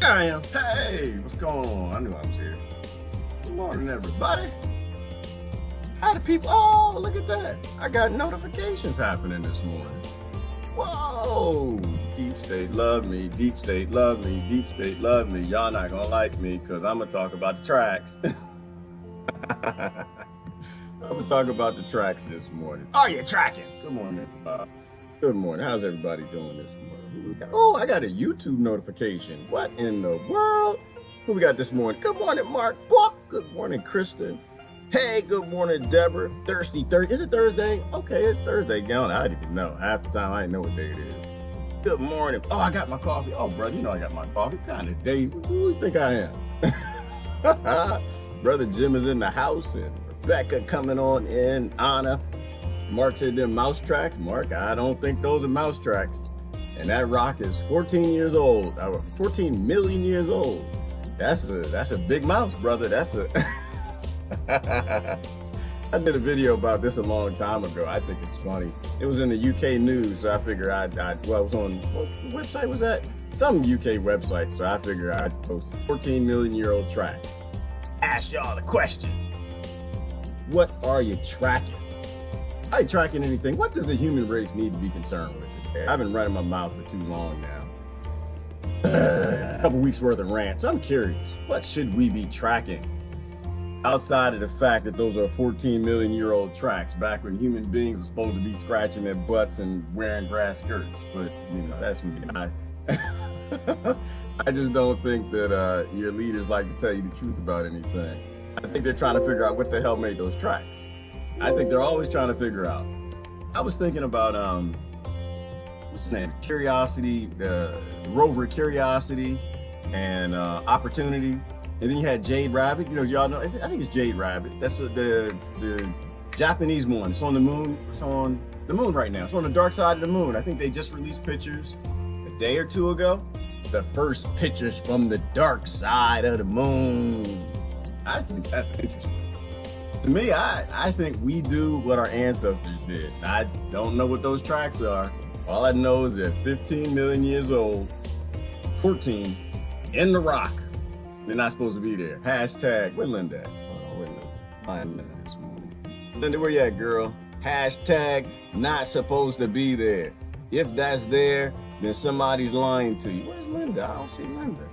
There I am. Hey, what's going on? I knew I was here. Good morning, everybody. How the people? Oh, look at that. I got notifications happening this morning. Whoa. Deep State love me. Deep State love me. Deep State love me. Y'all not gonna like me because I'm gonna talk about the tracks. I'm gonna talk about the tracks this morning. Are you tracking? Good morning. Good morning. How's everybody doing this morning? Oh, I got a YouTube notification. What in the world? Who we got this morning? Good morning, Mark Book. Good morning, Kristen. Hey, good morning, Deborah. Thirsty Thursday. Is it Thursday? Okay, it's Thursday. Gone. I didn't even know. Half the time I didn't know what day it is. Good morning. Oh, I got my coffee. Oh, brother, you know I got my coffee. What kind of day? Who do you think I am? Brother Jim is in the house and Rebecca coming on in. Anna. Mark said them mouse tracks. Mark, I don't think those are mouse tracks. And that rock is 14 years old. 14 million years old. That's a big mouse, brother. That's a I did a video about this a long time ago. I think it's funny. It was in the UK news, so I figured well, it was on, what website was that? Some UK website, so I figured I'd post 14 million year old tracks. Ask y'all the question. What are you tracking? Are you tracking anything? What does the human race need to be concerned with today? I've been running my mouth for too long now. A couple weeks worth of rants. I'm curious, what should we be tracking? Outside of the fact that those are 14 million year old tracks back when human beings were supposed to be scratching their butts and wearing grass skirts. But, you know, that's me. I just don't think that your leaders like to tell you the truth about anything. I think they're trying to figure out what the hell made those tracks. I think they're always trying to figure out. I was thinking about, what's his name? Curiosity, the rover Curiosity and Opportunity. And then you had Jade Rabbit. You know, y'all know, I think it's Jade Rabbit. That's the Japanese one. It's on the moon. It's on the moon right now. It's on the dark side of the moon. I think they just released pictures a day or two ago. The first pictures from the dark side of the moon. I think that's interesting. To me, I think we do what our ancestors did. I don't know what those tracks are. All I know is they're 15 million years old, 14 in the rock. They're not supposed to be there. Hashtag, where Linda at? Hold on, where Linda? Find Linda this morning. Linda, where you at, girl? Hashtag, not supposed to be there. If that's there, then somebody's lying to you. Where's Linda? I don't see Linda.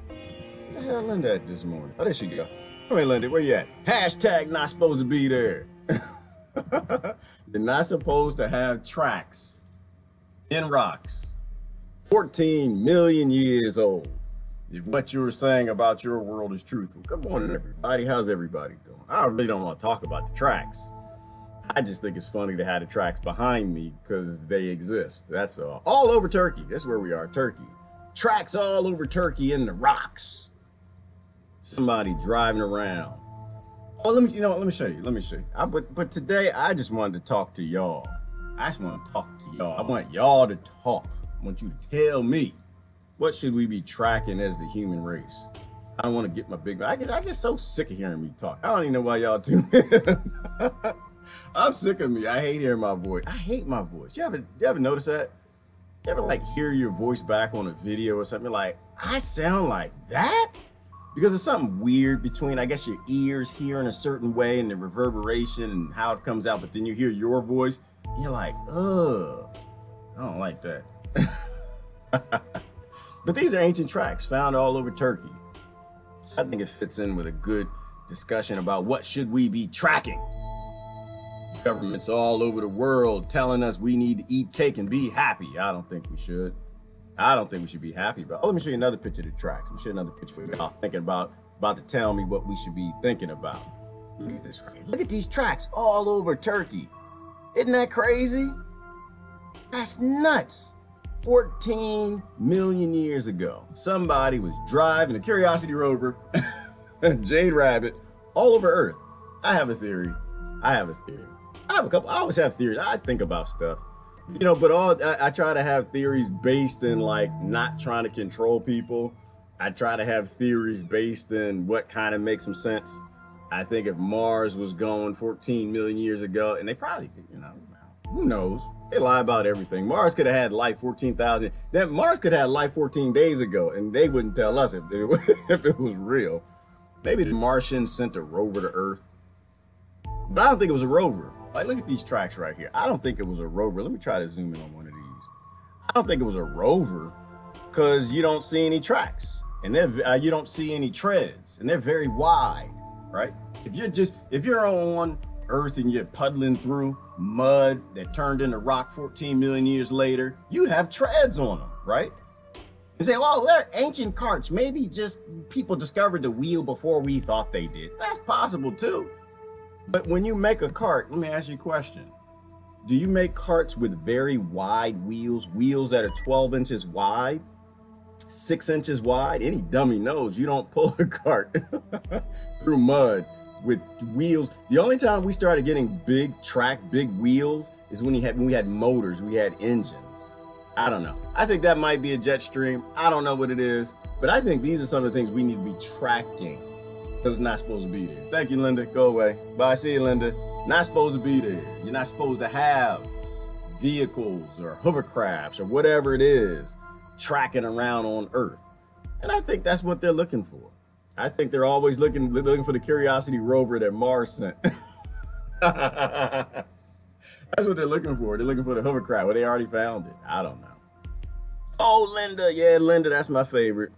Where the hell Linda at this morning? Oh, there she go. Come here, Linda, where you at? Hashtag, not supposed to be there. You're not supposed to have tracks in rocks. 14 million years old. If what you were saying about your world is truthful. Good morning, everybody. How's everybody doing? I really don't want to talk about the tracks. I just think it's funny to have the tracks behind me because they exist. That's all. All over Turkey. That's where we are, Turkey. Tracks all over Turkey in the rocks. Somebody driving around. Oh, let me show you. Let me show you. But today I just wanted to talk to y'all. I just want to talk to y'all. I want y'all to talk. I want you to tell me. What should we be tracking as the human race? I don't want to get my big. I get so sick of hearing me talk. I don't even know why y'all tune in. I'm sick of me. I hate hearing my voice. I hate my voice. You ever notice that? You ever like hear your voice back on a video or something? You're like, I sound like that? Because there's something weird between, I guess, your ears hearing a certain way and the reverberation and how it comes out, but then you hear your voice, and you're like, ugh, I don't like that. But these are ancient tracks found all over Turkey. So I think it fits in with a good discussion about what should we be tracking. Governments all over the world telling us we need to eat cake and be happy. I don't think we should. I don't think we should be happy about. Oh, let me show you another picture of the tracks. Let me show you another picture of y'all thinking about to tell me what we should be thinking about. Look at this. Look at these tracks all over Turkey. Isn't that crazy? That's nuts. 14 million years ago, somebody was driving a Curiosity rover, Jade Rabbit, all over Earth. I have a theory. I have a couple. I always have theories. I think about stuff, you know, but I try to have theories based in like not trying to control people. I try to have theories based in what kind of makes some sense. I think if Mars was going 14 million years ago, and they probably, you know, who knows? They lie about everything. Mars could have had life 14,000. Then Mars could have had life 14 days ago, and they wouldn't tell us if it, if it was real. Maybe the Martians sent a rover to Earth, but I don't think it was a rover. Like, look at these tracks right here. I don't think it was a rover. Let me try to zoom in on one of these. I don't think it was a rover because you don't see any tracks, and you don't see any treads, and they're very wide, right? If you're on Earth and you're puddling through mud that turned into rock 14 million years later, you'd have treads on them, right? And say, well, they're ancient carts. Maybe just people discovered the wheel before we thought they did. That's possible too. But when you make a cart, let me ask you a question. Do you make carts with very wide wheels, wheels that are 12 inches wide, 6 inches wide? Any dummy knows you don't pull a cart through mud with wheels. The only time we started getting big wheels is when we had motors, we had engines. I don't know. I think that might be a jet stream. I don't know what it is, but I think these are some of the things we need to be tracking because it's not supposed to be there. Thank you, Linda. Go away. Bye. See you, Linda. Not supposed to be there. You're not supposed to have vehicles or hovercrafts or whatever it is tracking around on Earth. And I think that's what they're looking for. I think they're always looking for the Curiosity rover that Mars sent. That's what they're looking for. They're looking for the hovercraft. Well, they already found it. I don't know. Oh, Linda. Yeah, Linda, that's my favorite.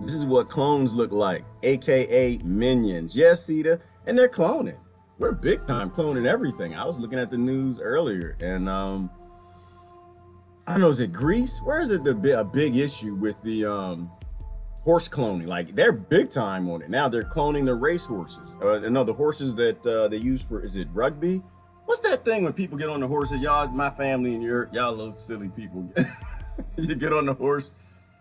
This is what clones look like, AKA minions. Yes, Sita, and they're cloning. We're big time cloning everything. I was looking at the news earlier, and I don't know, is it Greece? Where is it a big issue with the horse cloning? Like, they're big time on it. Now they're cloning the race horses. No, the horses that they use for, is it rugby? What's that thing when people get on the horses? Y'all, my family and y'all little silly people. You get on the horse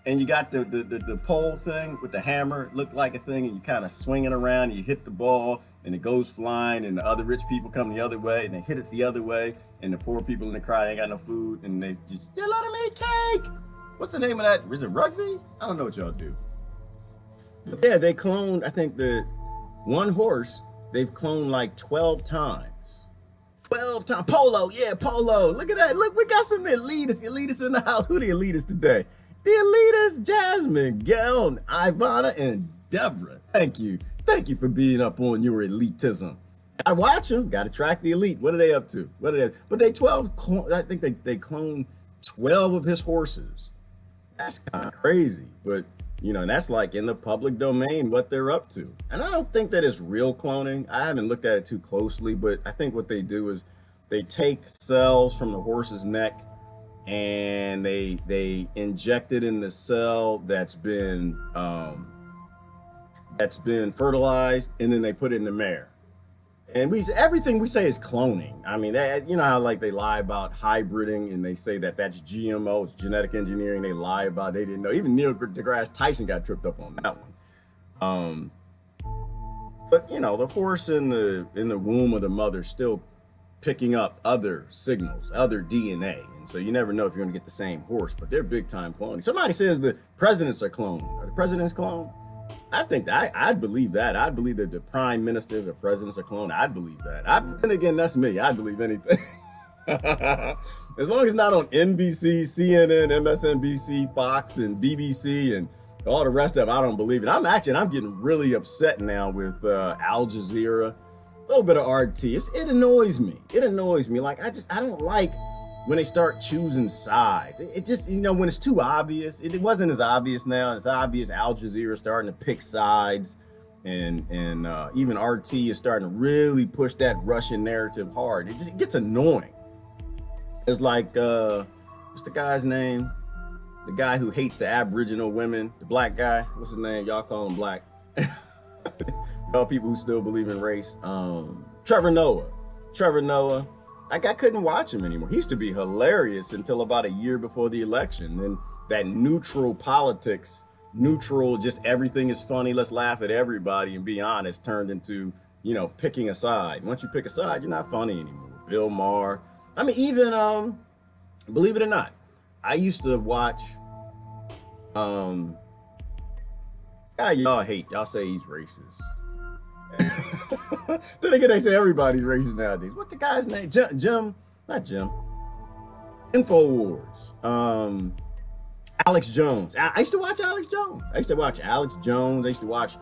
and you got the pole thing with the hammer, look like a thing, and you kind of swing it around, you hit the ball and it goes flying, and the other rich people come the other way and they hit it the other way, and the poor people in the crowd ain't got no food, and they just, yeah, let them eat cake. What's the name of that? Is it rugby? I don't know what y'all do. But yeah, they cloned, I think the one horse, they've cloned like 12 times. 12 times. Polo, yeah, Polo. Look at that. Look, we got some elitists in the house. Who the elitists today? The elitists, Jasmine, Gail, Ivana, and Deborah. Thank you. Thank you for being up on your elitism. I watch them. Got to track the elite. What are they up to? What are they? But they 12. I think they cloned 12 of his horses. That's kind of crazy. But you know, that's like in the public domain what they're up to. And I don't think that it's real cloning. I haven't looked at it too closely, but I think what they do is they take cells from the horse's neck and they inject it in the cell that's been fertilized, and then they put it in the mare. And everything we say is cloning. I mean, you know how like they lie about hybriding and they say that that's GMO, it's genetic engineering. They lie about, they didn't know. Even Neil deGrasse Tyson got tripped up on that one. But you know, the horse in the womb of the mother still picking up other signals, other DNA. And so you never know if you're gonna get the same horse, but they're big time cloning. Somebody says the presidents are cloned. Are the presidents cloned? I think that I'd believe that. I'd believe that the prime ministers or presidents are cloned. I'd believe that. And again, that's me. I'd believe anything. As long as it's not on NBC, CNN, MSNBC, Fox, and BBC, and all the rest of them, I don't believe it. I'm getting really upset now with Al Jazeera, a little bit of RT. It annoys me. It annoys me. Like, I don't like when they start choosing sides. It just, you know, when it's too obvious. It wasn't as obvious now. It's obvious Al Jazeera starting to pick sides, and even RT is starting to really push that Russian narrative hard. It gets annoying. It's like, what's the guy's name? The guy who hates the Aboriginal women, the black guy. What's his name? Y'all call him black. Y'all people who still believe in race. Trevor Noah. Like, I couldn't watch him anymore. He used to be hilarious until about a year before the election. Then that neutral politics, just everything is funny, let's laugh at everybody and be honest, turned into, you know, picking a side. Once you pick a side, you're not funny anymore. Bill Maher. I mean, even, believe it or not, I used to watch, guy y'all hate. Y'all say he's racist. Then again, they say everybody's racist nowadays. What's the guy's name? Jim, not Jim. InfoWars. Alex Jones. I used to watch Alex Jones. I used to watch Alex Jones. I used to watch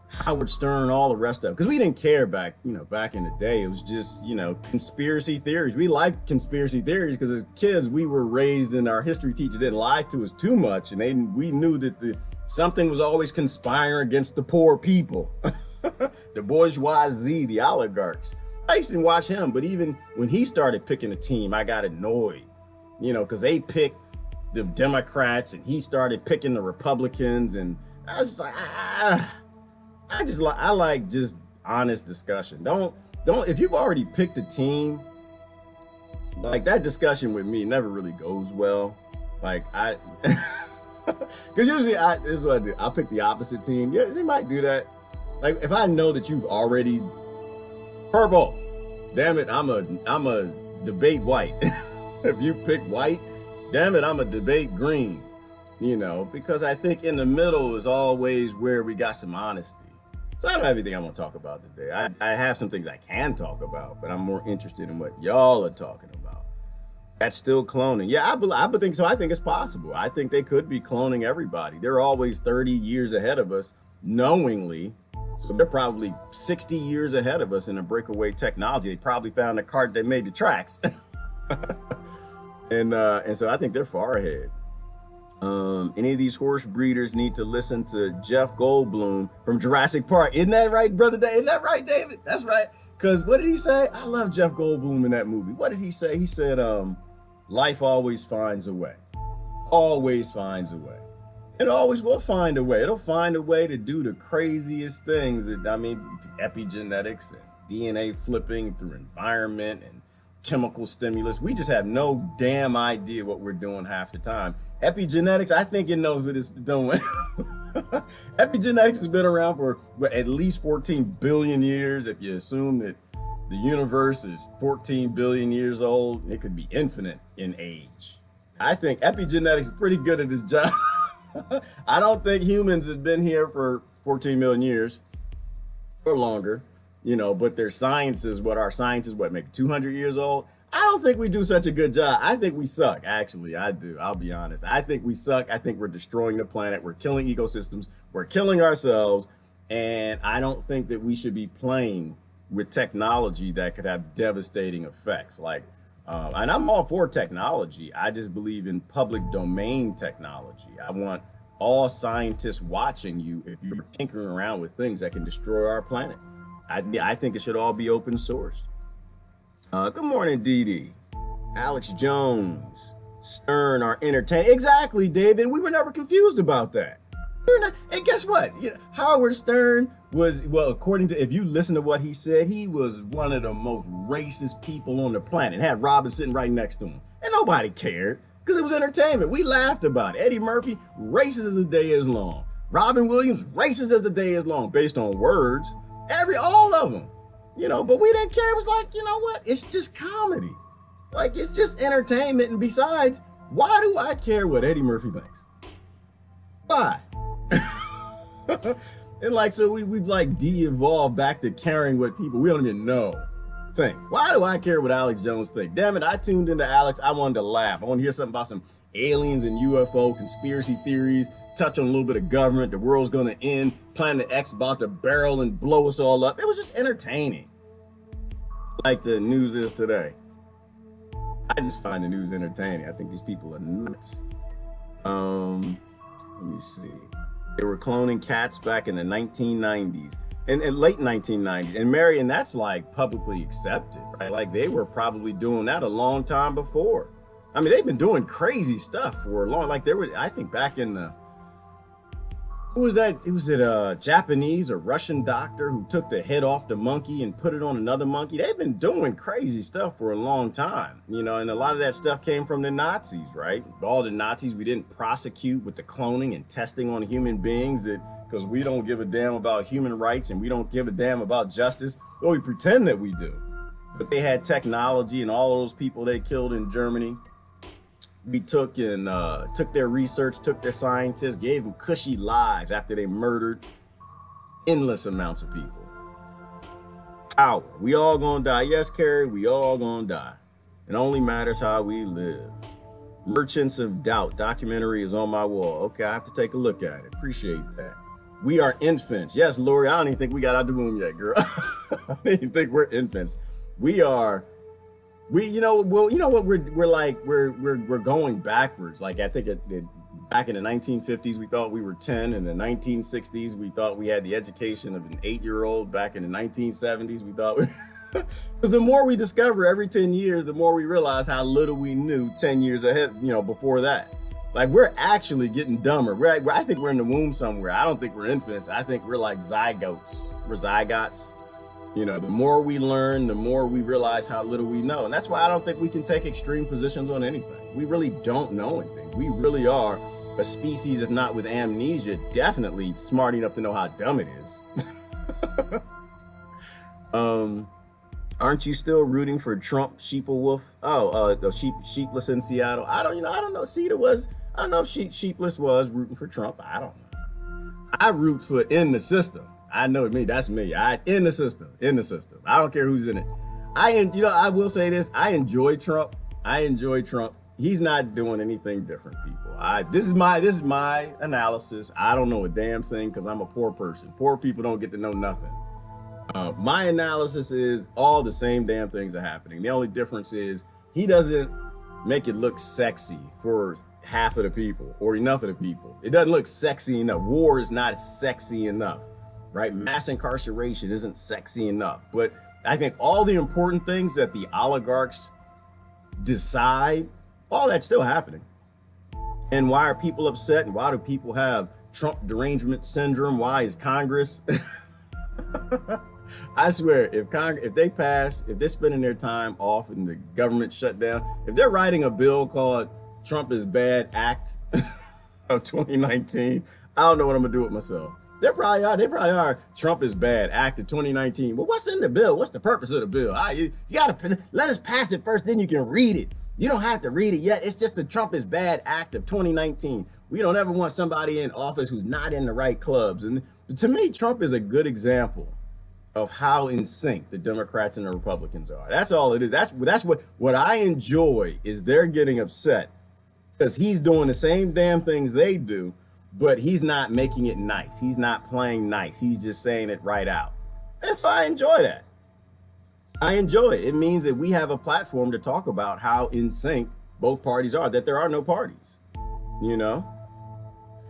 Howard Stern, all the rest of them, because we didn't care back, back in the day. It was just, conspiracy theories. We liked conspiracy theories because as kids, we were raised and our history teacher didn't lie to us too much, and we knew that something was always conspiring against the poor people, the bourgeoisie, the oligarchs. I used to watch him, but even when he started picking a team, I got annoyed, because they picked the Democrats and he started picking the Republicans, and I was just like, I like just honest discussion. Don't if you've already picked a team, like that discussion with me never really goes well. Like because usually this is what I do. I'll pick the opposite team. Yeah, they might do that. Like if I know that you've already purple, damn it, I'm a debate white. If you pick white, damn it, I'm a debate green. Because I think in the middle is always where we got some honesty. So I don't have anything I want to talk about today. I have some things I can talk about, but I'm more interested in what y'all are talking about. That's still cloning. Yeah, I think so. I think it's possible. I think they could be cloning everybody. They're always 30 years ahead of us knowingly. So they're probably 60 years ahead of us in a breakaway technology. They probably found a cart that made the tracks. and so I think they're far ahead. Any of these horse breeders need to listen to Jeff Goldblum from Jurassic Park. Isn't that right, brother? Isn't that right, David? That's right. Because what did he say? I love Jeff Goldblum in that movie. What did he say? He said, life always finds a way. Always finds a way. It always will find a way. It'll find a way to do the craziest things. Epigenetics and DNA flipping through environment and chemical stimulus. We just have no damn idea what we're doing half the time. Epigenetics, I think it knows what it's doing. Epigenetics has been around for at least 14 billion years. If you assume that the universe is 14 billion years old, it could be infinite in age. I think epigenetics is pretty good at this job. I don't think humans have been here for 14 million years or longer, but their science is maybe 200 years old. I don't think we do such a good job. I think we suck, actually. I do. I'll be honest. I think we suck. I think we're destroying the planet. We're killing ecosystems. We're killing ourselves. And I don't think that we should be playing with technology that could have devastating effects. And I'm all for technology. I just believe in public domain technology. I want all scientists watching you if you're tinkering around with things that can destroy our planet. I think it should all be open source. Good morning, Dee. Alex Jones, Stern are entertaining. Exactly, David. We were never confused about that. And guess what? Howard Stern was, according to, if you listen to what he said, he was one of the most racist people on the planet. Had Robin sitting right next to him. And nobody cared because it was entertainment. We laughed about it. Eddie Murphy, racist as the day is long. Robin Williams, racist as the day is long, based on words. All of them. But we didn't care. It was like, what? It's just comedy. Like, it's just entertainment. And besides, why do I care what Eddie Murphy thinks? Why? And so we've de-evolved back to caring what people we don't even know think. Why do I care what Alex Jones think? Damn it, I tuned into Alex. I wanted to laugh. I want to hear something about some aliens and UFO conspiracy theories, touch on a little bit of government, the world's going to end, Planet X about to barrel and blow us all up. It was just entertaining. Like the news is today. I just find the news entertaining. I think these people are nuts. Let me see. They were cloning cats back in the 1990s and late 1990s. And that's publicly accepted, right? Like they were probably doing that a long time before. I mean, they've been doing crazy stuff for a long, I think back in the, who was that? It was a Japanese or Russian doctor who took the head off the monkey and put it on another monkey. They've been doing crazy stuff for a long time, and a lot of that stuff came from the Nazis, right? All the Nazis we didn't prosecute with the cloning and testing on human beings because we don't give a damn about human rights and we don't give a damn about justice. Or we pretend that we do. But they had technology and all those people they killed in Germany. We took their research, took their scientists, gave them cushy lives after they murdered endless amounts of people. Power. We all gonna die. Yes, Carrie, we all gonna die. It only matters how we live. Merchants of Doubt documentary is on my wall. Okay, I have to take a look at it. Appreciate that. We are infants. Yes, Lori, I don't even think we got out the womb yet, girl. I don't even think we're infants. We are, you know, well, you know what, we're like, we're going backwards. Like, I think back in the 1950s, we thought we were 10. In the 1960s, we thought we had the education of an 8-year-old. Back in the 1970s, we thought we, because the more we discover every 10 years, the more we realize how little we knew 10 years ahead, you know, before that. Like, we're actually getting dumber. I think we're in the womb somewhere. I don't think we're infants. I think we're like zygotes. We're zygotes. You know, the more we learn, the more we realize how little we know. And that's why I don't think we can take extreme positions on anything. We really don't know anything. We really are a species, if not with amnesia, definitely smart enough to know how dumb it is. Aren't you still rooting for Trump, Sheepawolf? Oh, the Sheepless in Seattle. I don't know. I don't know if Sheepless was rooting for Trump. I don't know. I root for in the system. I know me. That's me. In the system. I don't care who's in it. I will say this. I enjoy Trump. He's not doing anything different, people. This is my analysis. I don't know a damn thing because I'm a poor person. Poor people don't get to know nothing. My analysis is all the same damn things are happening. The only difference is he doesn't make it look sexy for half of the people or enough of the people. It doesn't look sexy enough. War is not sexy enough, right? Mass incarceration isn't sexy enough. But I think all the important things that the oligarchs decide, all that's still happening. And why are people upset? And why do people have Trump derangement syndrome? Why is Congress? I swear, if they're spending their time off and the government shut down, if they're writing a bill called Trump is Bad Act of 2019, I don't know what I'm gonna do with myself. They probably are. Trump is Bad Act of 2019. Well, what's in the bill? What's the purpose of the bill? You gotta let us pass it first, then you can read it. You don't have to read it yet. It's just the Trump is Bad Act of 2019. We don't ever want somebody in office who's not in the right clubs. And to me, Trump is a good example of how in sync the Democrats and the Republicans are. That's all it is. That's what I enjoy is they're getting upset because he's doing the same damn things they do, but he's not making it nice. He's not playing nice. He's just saying it right out. And so I enjoy that. I enjoy it. It means that we have a platform to talk about how in sync both parties are, that there are no parties, you know?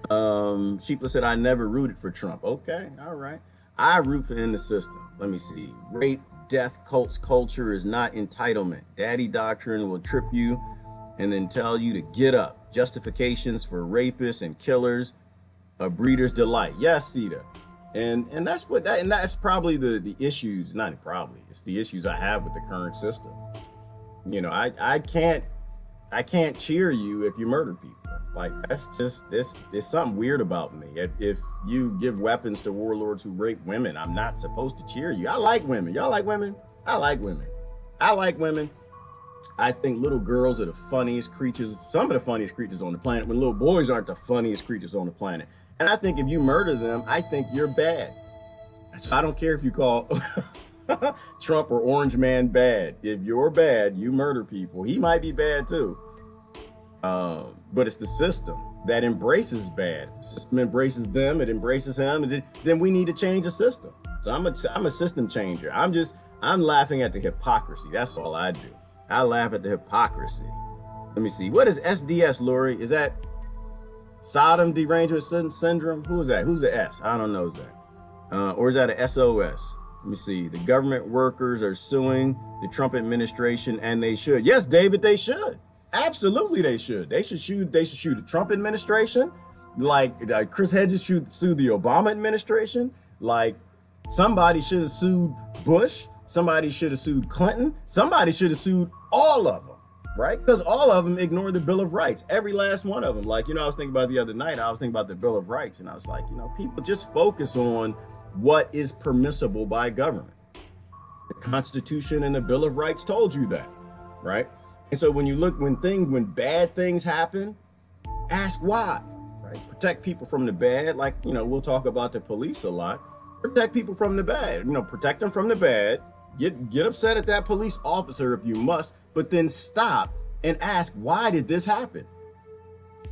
Sheepla said, I never rooted for Trump. Okay, all right. I root for in the system. Let me see. Rape, death, cults, culture is not entitlement. Daddy doctrine will trip you and then tell you to get up. Justifications for rapists and killers, a breeder's delight. Yes, Sita. And that's probably the issues, not probably, it's the issues I have with the current system. You know, I can't cheer you if you murder people. Like, that's just, there's something weird about me. If you give weapons to warlords who rape women, I'm not supposed to cheer you. I like women. Y'all like women? I like women. I think little girls are the funniest creatures, some of the funniest creatures on the planet, when little boys aren't the funniest creatures on the planet. And I think if you murder them, I think you're bad. I don't care if you call Trump or Orange Man bad. If you're bad, you murder people. He might be bad too. But it's the system that embraces bad. If the system embraces them, it embraces him, and then we need to change the system. So I'm a system changer. I'm laughing at the hypocrisy. That's all I do. I laugh at the hypocrisy. Let me see. What is SDS, Lori? Is that Sodom derangement syndrome? Who is that? Who's the S? I don't know that. Or is that a SOS? Let me see. The government workers are suing the Trump administration, and they should. Yes, David, they should. Absolutely, they should. They should sue the Trump administration. Like Chris Hedges should sue the Obama administration. Like, somebody should have sued Bush. Somebody should have sued Clinton. Somebody should have sued all of them, right? Because all of them ignored the Bill of Rights. Every last one of them. Like, you know, I was thinking about the other night, I was thinking about the Bill of Rights, and I was like, you know, people just focus on what is permissible by government. The Constitution and the Bill of Rights told you that, right? And so when you look, when bad things happen, ask why, right? Protect people from the bad. Like, you know, we'll talk about the police a lot. Protect people from the bad, you know, protect them from the bad. Get upset at that police officer if you must, but then stop and ask, why did this happen?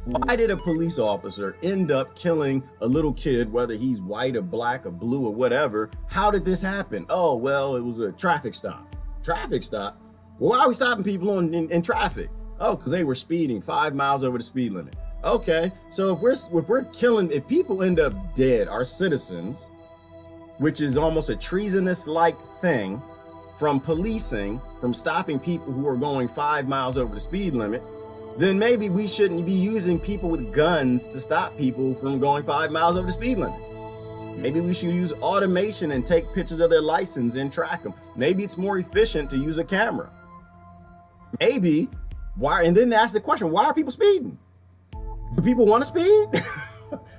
Why did a police officer end up killing a little kid, whether he's white or black or blue or whatever? How did this happen? Oh, well, it was a traffic stop. Traffic stop? Well, why are we stopping people in traffic? Oh, because they were speeding 5 miles over the speed limit. Okay, so if we're killing, if people end up dead, our citizens, which is almost a treasonous-like thing from policing, from stopping people who are going 5 miles over the speed limit, then maybe we shouldn't be using people with guns to stop people from going 5 miles over the speed limit. Maybe we should use automation and take pictures of their license and track them. Maybe it's more efficient to use a camera. Maybe, why, and then ask the question, why are people speeding? Do people want to speed?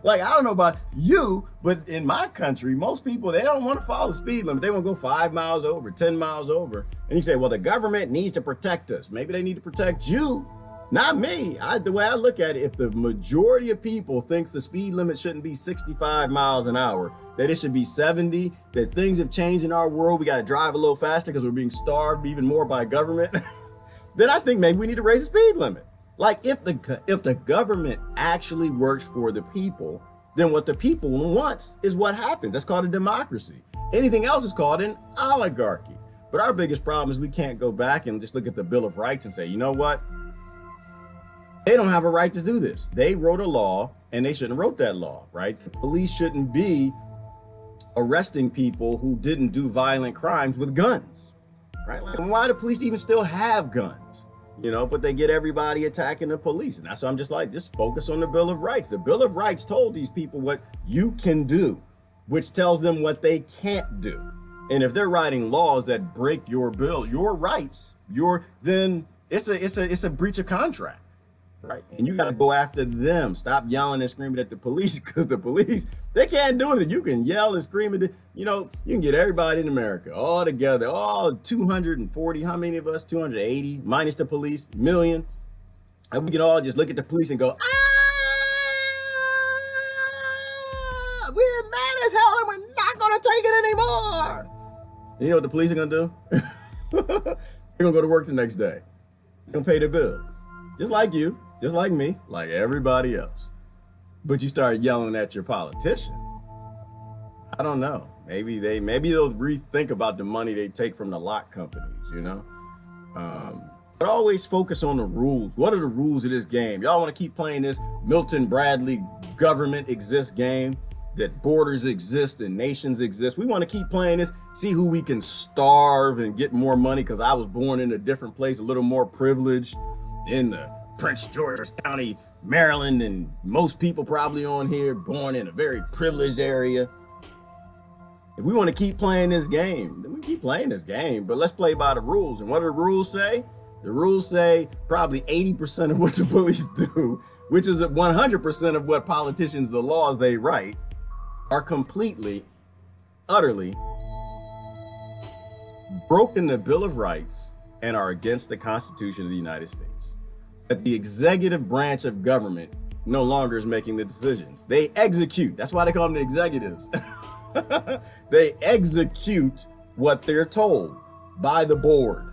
Like, I don't know about you, but in my country, most people, they don't want to follow the speed limit. They want to go 5 miles over, 10 miles over. And you say, well, the government needs to protect us. Maybe they need to protect you. Not me. The way I look at it, if the majority of people thinks the speed limit shouldn't be 65 miles an hour, that it should be 70, that things have changed in our world, we got to drive a little faster because we're being starved even more by government, then I think maybe we need to raise the speed limit. Like if the government actually works for the people, then what the people wants is what happens. That's called a democracy. Anything else is called an oligarchy. But our biggest problem is we can't go back and just look at the Bill of Rights and say, you know what? They don't have a right to do this. They wrote a law and they shouldn't have wrote that law, right? The police shouldn't be arresting people who didn't do violent crimes with guns, right? Like, why do police even still have guns? You know, but they get everybody attacking the police. And that's why I'm just like, just focus on the Bill of Rights. The Bill of Rights told these people what you can do, which tells them what they can't do. And if they're writing laws that break your bill, your rights, then it's a breach of contract. Right. And you got to go after them. Stop yelling and screaming at the police, because the police, they can't do anything. You can yell and scream at you can get everybody in America all together, all 240, how many of us? 280 minus the police, million. And we can all just look at the police and go, we're mad as hell and we're not going to take it anymore. And you know what the police are going to do? They're going to go to work the next day. They're going to pay their bills. Just like you. Just like me, like everybody else. But you start yelling at your politician. I don't know. Maybe they'll rethink about the money they take from the lock companies, you know? But always focus on the rules. What are the rules of this game? Y'all want to keep playing this Milton Bradley government exists game, that borders exist and nations exist. We want to keep playing this, see who we can starve and get more money because I was born in a different place, a little more privileged in the Prince George's County, Maryland, and most people probably on here born in a very privileged area. If we want to keep playing this game, then we keep playing this game, but let's play by the rules. And what do the rules say? The rules say probably 80% of what the police do, which is 100% of what politicians, the laws they write, are completely, utterly broken the Bill of Rights and are against the Constitution of the United States. That the executive branch of government no longer is making the decisions. They execute. That's why they call them the executives. They execute what they're told by the board.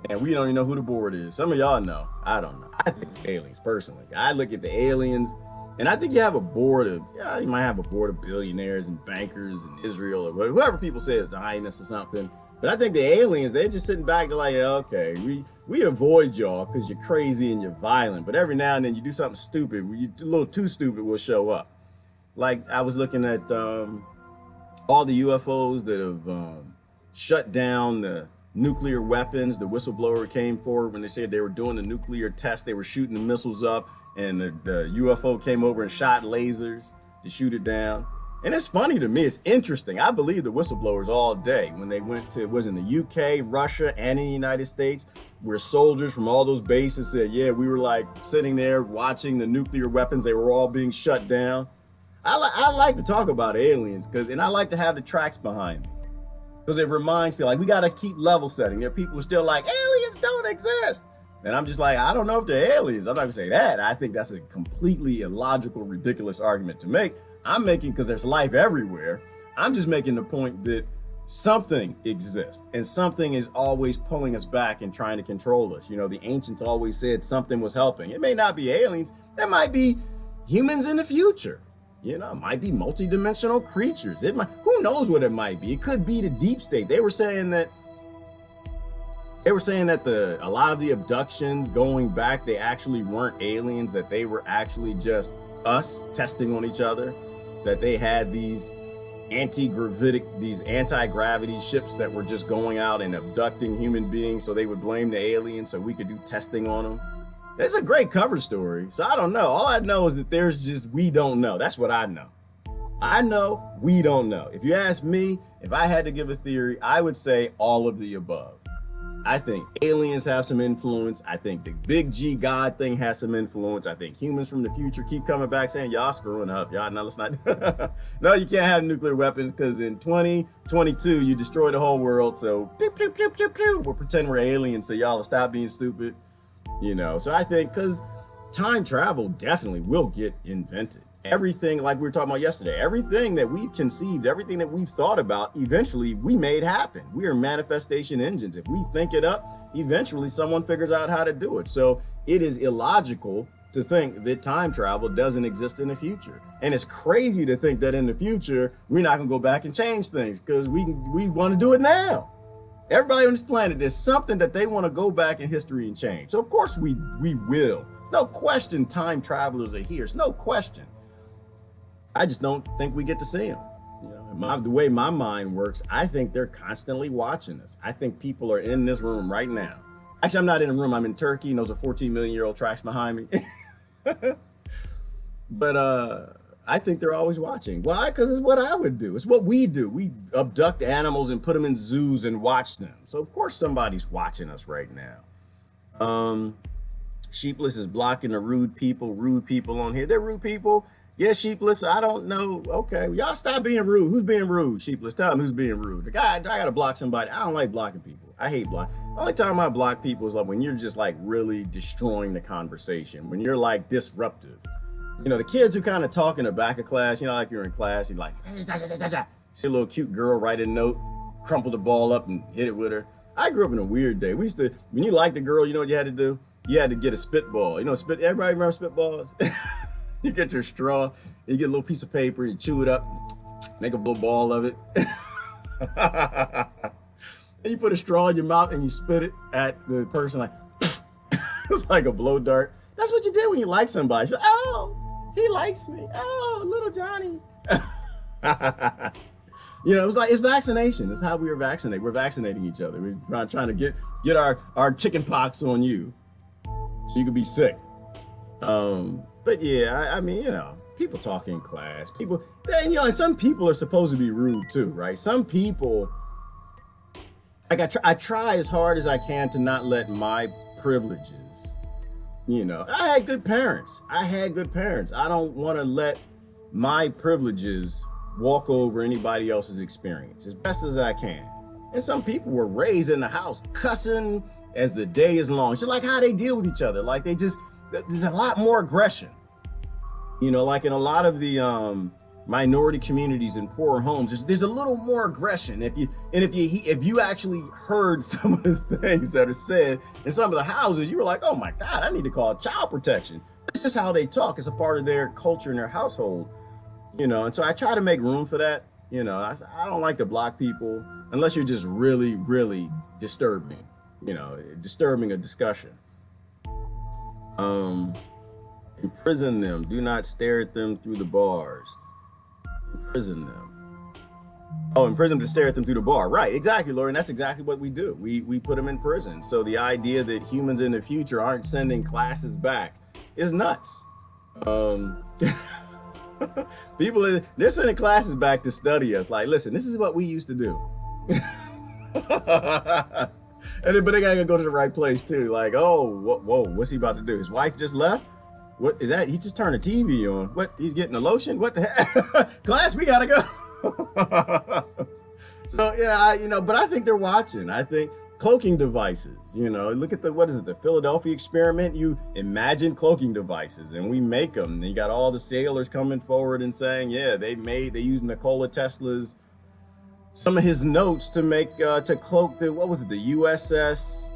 And we don't even know who the board is. Some of y'all know. I don't know. I think aliens, personally. I look at the aliens, and I think you have a board of, you might have a board of billionaires and bankers in Israel or whoever people say is Zionists or something. But I think the aliens, they're just sitting back, they're like, okay, we avoid y'all because you're crazy and you're violent. But every now and then you do something stupid, a little too stupid, will show up. Like I was looking at all the UFOs that have shut down the nuclear weapons. The whistleblower came forward when they said they were doing the nuclear test. They were shooting the missiles up, and the UFO came over and shot lasers to shoot it down. And it's funny to me, it's interesting. I believe the whistleblowers all day when they went to, was in the UK, Russia, and in the United States, where soldiers from all those bases said, yeah, we were like sitting there watching the nuclear weapons. They were all being shut down. I like to talk about aliens and I like to have the tracks behind me because it reminds me, like, we got to keep level setting. There are people who are still like, aliens don't exist. And I'm just like, I don't know if they're aliens. I'm not gonna say that. I think that's a completely illogical, ridiculous argument to make. I'm making, because there's life everywhere. I'm just making the point that something exists, and something is always pulling us back and trying to control us. You know, the ancients always said something was helping. It may not be aliens, it might be humans in the future. You know, it might be multidimensional creatures. It might, who knows what it might be? It could be the deep state. They were saying that a lot of the abductions going back, they actually weren't aliens, that they were actually just us testing on each other, that they had these anti-gravity ships that were just going out and abducting human beings, so they would blame the aliens so we could do testing on them. It's a great cover story. So I don't know. All I know is that we don't know. That's what I know. I know we don't know. If you ask me, if I had to give a theory, I would say all of the above. I think aliens have some influence. I think the big G God thing has some influence. I think humans from the future keep coming back saying, y'all screwing up. Y'all, no, let's not. No, you can't have nuclear weapons because in 2022, you destroy the whole world. So pew, pew, pew, pew, pew. We'll pretend we're aliens so y'all will stop being stupid. You know, so I think because time travel definitely will get invented. Everything, like we were talking about yesterday, everything that we've conceived, everything that we've thought about, eventually we made happen. We are manifestation engines. If we think it up, eventually someone figures out how to do it. So it is illogical to think that time travel doesn't exist in the future. And it's crazy to think that in the future, we're not gonna go back and change things because we want to do it now. Everybody on this planet, there's something that they want to go back in history and change. So of course we will. There's no question time travelers are here. It's no question. I just don't think we get to see them. You know, the way my mind works, I think they're constantly watching us. I think people are in this room right now. Actually, I'm not in the room. I'm in Turkey, and those are 14 million-year-old tracks behind me. But I think they're always watching. Why? Because it's what I would do. It's what we do. We abduct animals and put them in zoos and watch them. So of course somebody's watching us right now. Sheepless is blocking the rude people on here. They're rude people. Yeah, Sheepless, I don't know. Okay, y'all stop being rude. Who's being rude? Sheepless, tell them who's being rude. The guy, I gotta block somebody. I don't like blocking people. I hate block. The only time I block people is like when you're just like really destroying the conversation, when you're like disruptive. You know, the kids who kind of talk in the back of class, you know, like you're in class, you're like, see a little cute girl write a note, crumple the ball up and hit it with her. I grew up in a weird day. We used to, when you liked a girl, you know what you had to do? You had to get a spitball. You know, everybody remember spitballs? You get your straw, you get a little piece of paper, you chew it up, make a little ball of it. And you put a straw in your mouth and you spit it at the person like, it's like a blow dart. That's what you did when you like somebody. Like, oh, he likes me. Oh, little Johnny. You know, it's like, it's vaccination. It's how we are vaccinated. We're vaccinating each other. We're trying to get our chicken pox on you so you could be sick. But yeah, I mean, you know, people talk in class. People, and you know, and some people are supposed to be rude too, right? Some people, like I try as hard as I can to not let my privileges, you know, I had good parents. I don't want to let my privileges walk over anybody else's experience as best as I can. And some people were raised in the house cussing as the day is long. It's just like how they deal with each other. Like there's a lot more aggression. You know, like in a lot of the minority communities in poor homes, there's a little more aggression. If you actually heard some of the things that are said in some of the houses, you were like, oh my God, I need to call child protection. It's just how they talk. It's a part of their culture and their household. You know, and so I try to make room for that. You know, I don't like to block people unless you're just really, really disturbing. You know, disturbing a discussion. Imprison them. Do not stare at them through the bars. Imprison them. Oh, imprison them to stare at them through the bar. Right, exactly, Lori. And that's exactly what we do. We put them in prison. So the idea that humans in the future aren't sending classes back is nuts. People, they're sending classes back to study us. Like, listen, this is what we used to do. But they gotta go to the right place too. Like, oh, whoa, what's he about to do? His wife just left? What is that? He just turned the TV on. What? He's getting a lotion? What the heck? Class, we gotta go. So yeah, you know, but I think they're watching. I think cloaking devices, you know, look at what is it? The Philadelphia experiment. You imagine cloaking devices and we make them. And you got all the sailors coming forward and saying, yeah, they used Nikola Tesla's some of his notes to make to cloak the, what was it, the USS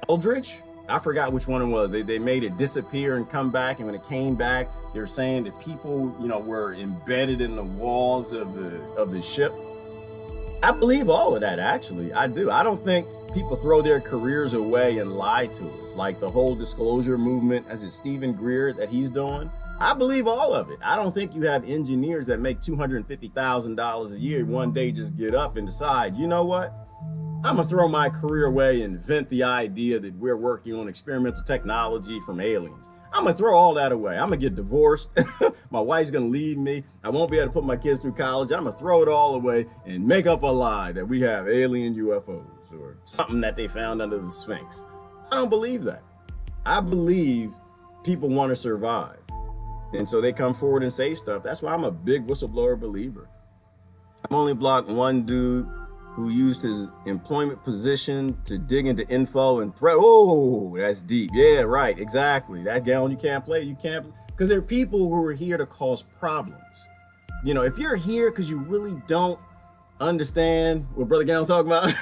Eldridge? I forgot which one it was. They made it disappear and come back, and when it came back, they were saying that people, you know, were embedded in the walls of the ship. I believe all of that, actually. I do. I don't think people throw their careers away and lie to us, like the whole disclosure movement, as it's Stephen Greer that he's doing. I believe all of it. I don't think you have engineers that make $250,000 a year one day just get up and decide, you know what? I'm gonna throw my career away and invent the idea that we're working on experimental technology from aliens. I'm gonna throw all that away. I'm gonna get divorced. My wife's gonna leave me. I won't be able to put my kids through college. I'm gonna throw it all away and make up a lie that we have alien UFOs or something that they found under the Sphinx. I don't believe that. I believe people want to survive. And so they come forward and say stuff. That's why I'm a big whistleblower believer. I've only blocked one dude who used his employment position to dig into info and threat. Oh, that's deep. Yeah, right, exactly. That Gallon, you can't play. You can't, because there are people who are here to cause problems. You know, if you're here because you really don't understand what Brother Gallon's talking about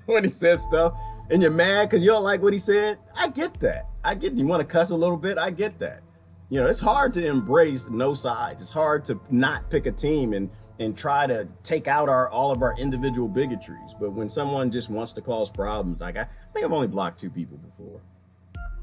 when he says stuff, and you're mad because you don't like what he said, I get that. I get, you want to cuss a little bit, I get that. You know, it's hard to embrace no sides. It's hard to not pick a team and try to take out all of our individual bigotries. But when someone just wants to cause problems, like I think I've only blocked 2 people before.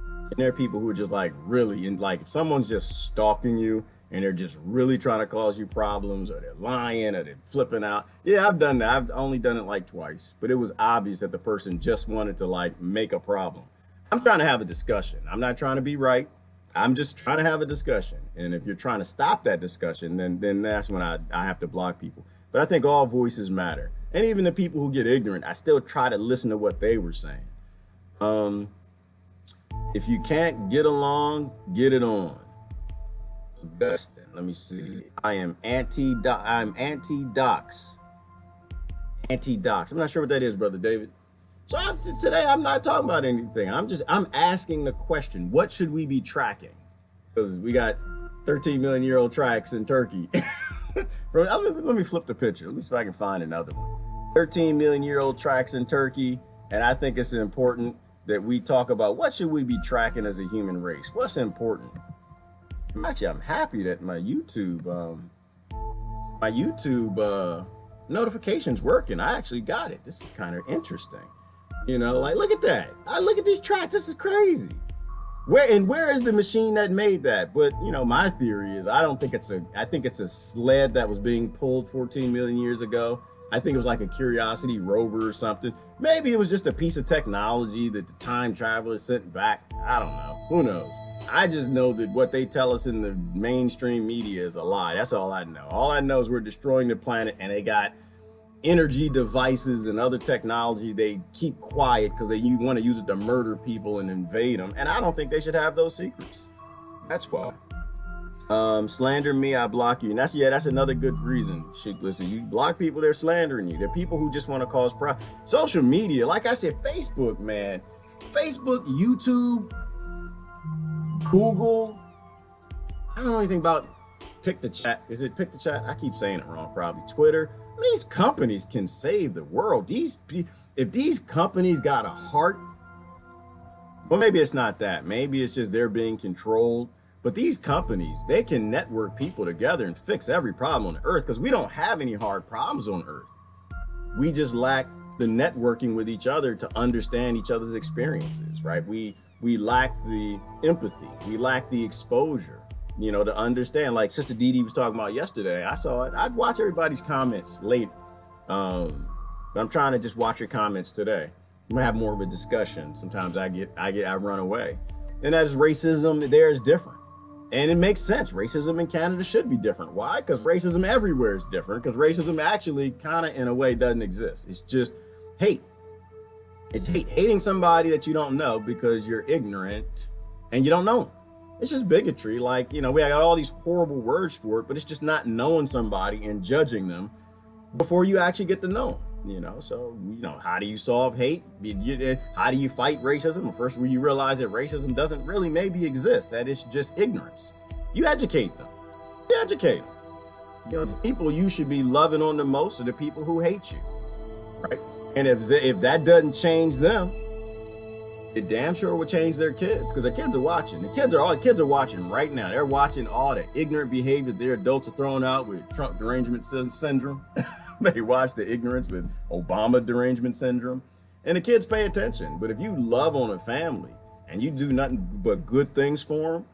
And there are people who are just like really, and like if someone's just stalking you and they're just really trying to cause you problems, or they're lying, or they're flipping out. Yeah, I've done that. I've only done it like twice, but it was obvious that the person just wanted to like make a problem. I'm trying to have a discussion. I'm not trying to be right. I'm just trying to have a discussion. And if you're trying to stop that discussion, then that's when I have to block people. But I think all voices matter. And even the people who get ignorant, I still try to listen to what they were saying. If you can't get along, get it on. The best thing, let me see. I am anti-dox. Anti-dox. I'm not sure what that is, Brother David. So today I'm not talking about anything. I'm asking the question, what should we be tracking? Because we got 13-million-year-old tracks in Turkey. Let me flip the picture. Let me see if I can find another one. 13-million-year-old tracks in Turkey. And I think it's important that we talk about what should we be tracking as a human race? What's important? I'm happy that my YouTube notification's working. I actually got it. This is kind of interesting. You know, like, look at that. I look at these tracks. This is crazy. Where is the machine that made that? But, you know, my theory is I think it's a sled that was being pulled 14 million years ago. I think it was like a Curiosity rover or something. Maybe it was just a piece of technology that the time travelers sent back. I don't know. Who knows? I just know that what they tell us in the mainstream media is a lie. That's all I know. All I know is we're destroying the planet, and they got energy devices and other technology they keep quiet because they want to use it to murder people and invade them. And I don't think they should have those secrets. That's why. Slander me, I block you. And that's another good reason. Listen, you block people, they're slandering you. They're people who just want to cause problems. Social media, like I said, Facebook, man. Facebook, YouTube, Google. I don't know anything about Pick the Chat. Is it Pick the Chat? I keep saying it wrong, probably. Twitter. I mean, these companies can save the world. If these companies got a heart, well, maybe it's not that. Maybe it's just they're being controlled. But these companies, they can network people together and fix every problem on Earth, because we don't have any hard problems on Earth. We just lack the networking with each other to understand each other's experiences, right? We lack the empathy. We lack the exposure, you know, to understand. Like Sister Dee Dee was talking about yesterday. I saw it. I'd watch everybody's comments late. But I'm trying to just watch your comments today. I'm gonna have more of a discussion. Sometimes I run away. And as racism there is different. And it makes sense. Racism in Canada should be different. Why? Because racism everywhere is different. Because racism actually kind of in a way doesn't exist. It's just hate. It's hating somebody that you don't know because you're ignorant and you don't know them. It's just bigotry. Like, you know, we got all these horrible words for it, but it's just not knowing somebody and judging them before you actually get to know them. You know, so, you know, how do you solve hate? How do you fight racism? First, when you realize that racism doesn't really maybe exist, that it's just ignorance. You educate them. You educate them. You know, the people you should be loving on the most are the people who hate you, right? And if that doesn't change them, it damn sure will change their kids, because their kids are watching. The kids are watching right now. They're watching all the ignorant behavior their adults are throwing out with Trump derangement syndrome. They watch the ignorance with Obama derangement syndrome, and the kids pay attention. But if you love on a family and you do nothing but good things for them,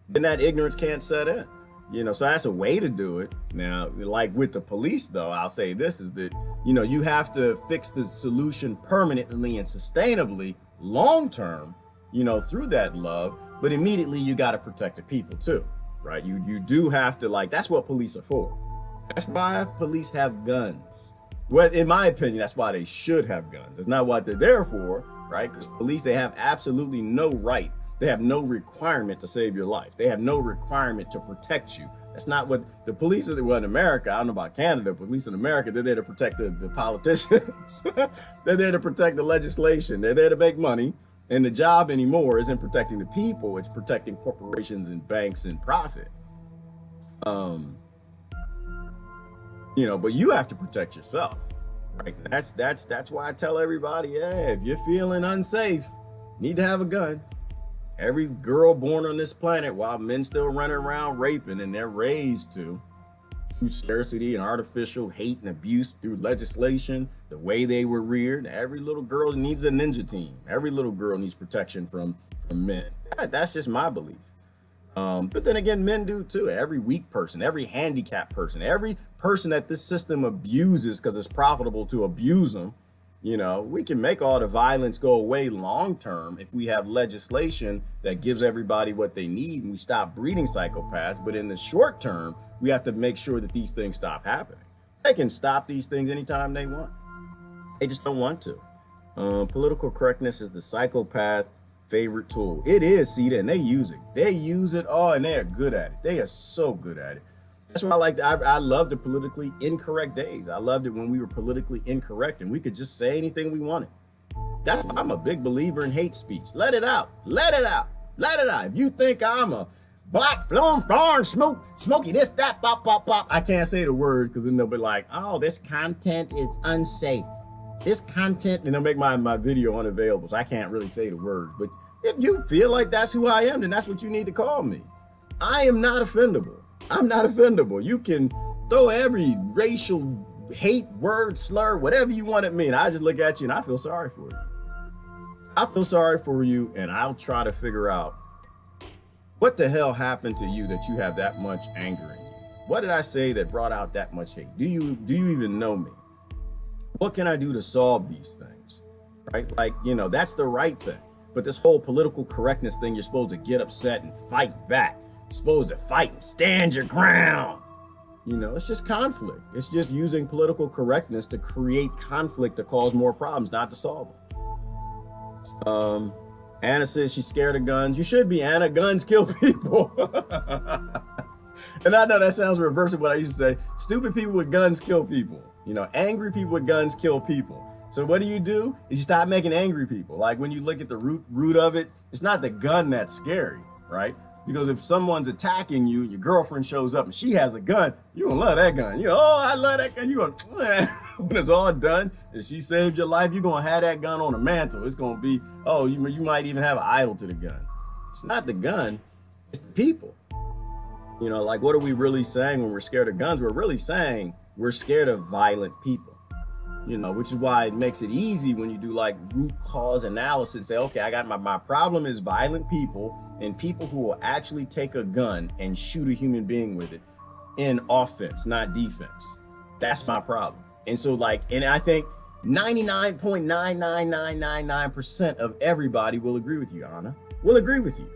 then that ignorance can't set in. You know, so that's a way to do it. Now, like with the police, though, I'll say this is that, you know, you have to fix the solution permanently and sustainably long term, you know, through that love. But immediately you got to protect the people, too. Right. You do have to, like, that's what police are for. That's why police have guns. Well, in my opinion, that's why they should have guns. It's not what they're there for. Right. Because police, they have absolutely no right. They have no requirement to save your life. They have no requirement to protect you. That's not what the police are. Well, in America, I don't know about Canada, but at least in America, they're there to protect the politicians. They're there to protect the legislation. They're there to make money. And the job anymore isn't protecting the people. It's protecting corporations and banks and profit. You know, but you have to protect yourself. Right? That's why I tell everybody, yeah, if you're feeling unsafe, you need to have a gun. Every girl born on this planet, while men still running around raping, and they're raised to, through scarcity and artificial hate and abuse through legislation, the way they were reared, every little girl needs a ninja team. Every little girl needs protection from men. That's just my belief. But then again, men do too. Every weak person, every handicapped person, every person that this system abuses because it's profitable to abuse them. You know, we can make all the violence go away long term if we have legislation that gives everybody what they need and we stop breeding psychopaths. But in the short term, we have to make sure that these things stop happening. They can stop these things anytime they want. They just don't want to. Political correctness is the psychopath favorite tool. It is, see, and they use it. They use it all, and they are good at it. They are so good at it. That's why I love the politically incorrect days. I loved it when we were politically incorrect and we could just say anything we wanted. That's why I'm a big believer in hate speech. Let it out. Let it out. Let it out. If you think I'm a black, foreign, smoky, this, that, pop, pop, pop, I can't say the words because then they'll be like, oh, this content is unsafe. This content, and they'll make my video unavailable, so I can't really say the words. But if you feel like that's who I am, then that's what you need to call me. I am not offendable. I'm not offendable. You can throw every racial hate word, slur, whatever you want at me, and I just look at you and I feel sorry for you. I feel sorry for you, and I'll try to figure out what the hell happened to you that you have that much anger in you. What did I say that brought out that much hate? Do you even know me? What can I do to solve these things? Right? Like, you know, that's the right thing. But this whole political correctness thing, you're supposed to get upset and fight back. Supposed to fight and stand your ground. You know, it's just conflict. It's just using political correctness to create conflict to cause more problems, not to solve them. Anna says she's scared of guns. You should be, Anna. Guns kill people. And I know that sounds reverse of what I used to say. Stupid people with guns kill people. You know, angry people with guns kill people. So what do? Is you stop making angry people. Like when you look at the root of it, it's not the gun that's scary, right? Because if someone's attacking you, your girlfriend shows up and she has a gun, you're gonna love that gun. You know, oh, I love that gun. You're gonna, when it's all done and she saved your life, you're gonna have that gun on a mantle. It's gonna be, oh, you might even have an idol to the gun. It's not the gun, it's the people. You know, like what are we really saying when we're scared of guns? We're really saying we're scared of violent people. You know, which is why it makes it easy when you do like root cause analysis. Say, okay, I got my problem is violent people and people who will actually take a gun and shoot a human being with it in offense, not defense. That's my problem. And so and I think 99.99999% of everybody will agree with you, Anna. Will agree with you.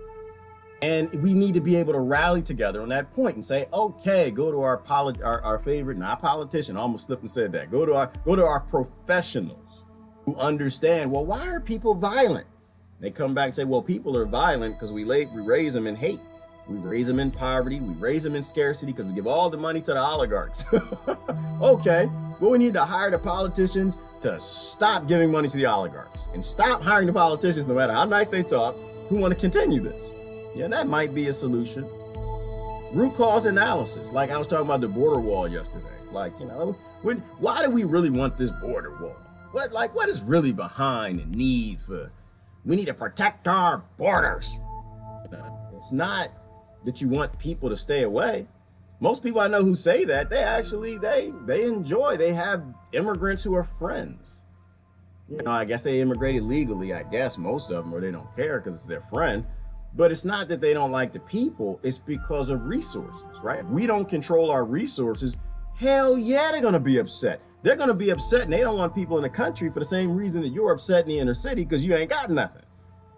And we need to be able to rally together on that point and say, okay, go to our favorite, not politician, I almost slipped and said that. Go to our professionals who understand, well, why are people violent? They come back and say, well, people are violent because we raise them in hate. We raise them in poverty. We raise them in scarcity because we give all the money to the oligarchs. Okay, well, we need to hire the politicians to stop giving money to the oligarchs and stop hiring the politicians, no matter how nice they talk, who want to continue this. Yeah, that might be a solution. Root cause analysis. Like I was talking about the border wall yesterday. It's like, why do we really want this border wall? What is really behind the need for, we need to protect our borders? It's not that you want people to stay away. Most people I know who say that, they enjoy, they have immigrants who are friends. I guess they immigrated legally, I guess, most of them, or they don't care because it's their friend. But it's not that they don't like the people, it's because of resources, right? If we don't control our resources, hell yeah, they're gonna be upset. They're gonna be upset and they don't want people in the country for the same reason that you're upset in the inner city because you ain't got nothing.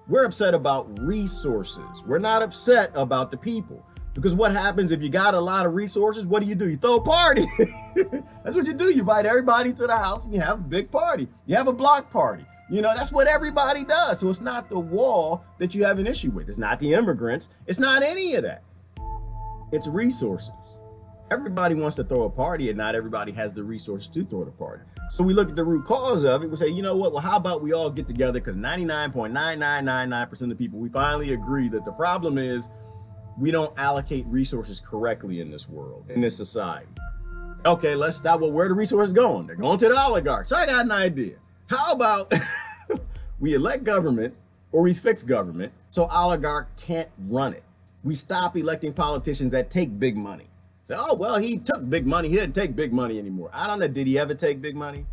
We're upset about resources. We're not upset about the people. Because what happens if you got a lot of resources? What do? You throw a party. That's what you do. You invite everybody to the house and you have a big party. You have a block party. That's what everybody does. So it's not the wall that you have an issue with. It's not the immigrants. It's not any of that. It's resources. Everybody wants to throw a party and not everybody has the resources to throw the party. So we look at the root cause of it. We say, you know what? Well, how about we all get together? Because 99.9999% of the people, we finally agree that the problem is we don't allocate resources correctly in this world, in this society. Okay, let's stop. Well, where are the resources going? They're going to the oligarchs. So I got an idea. How about we elect government or we fix government so oligarch can't run it? We stop electing politicians that take big money. Say, oh, well, he took big money. He didn't take big money anymore. I don't know. Did he ever take big money?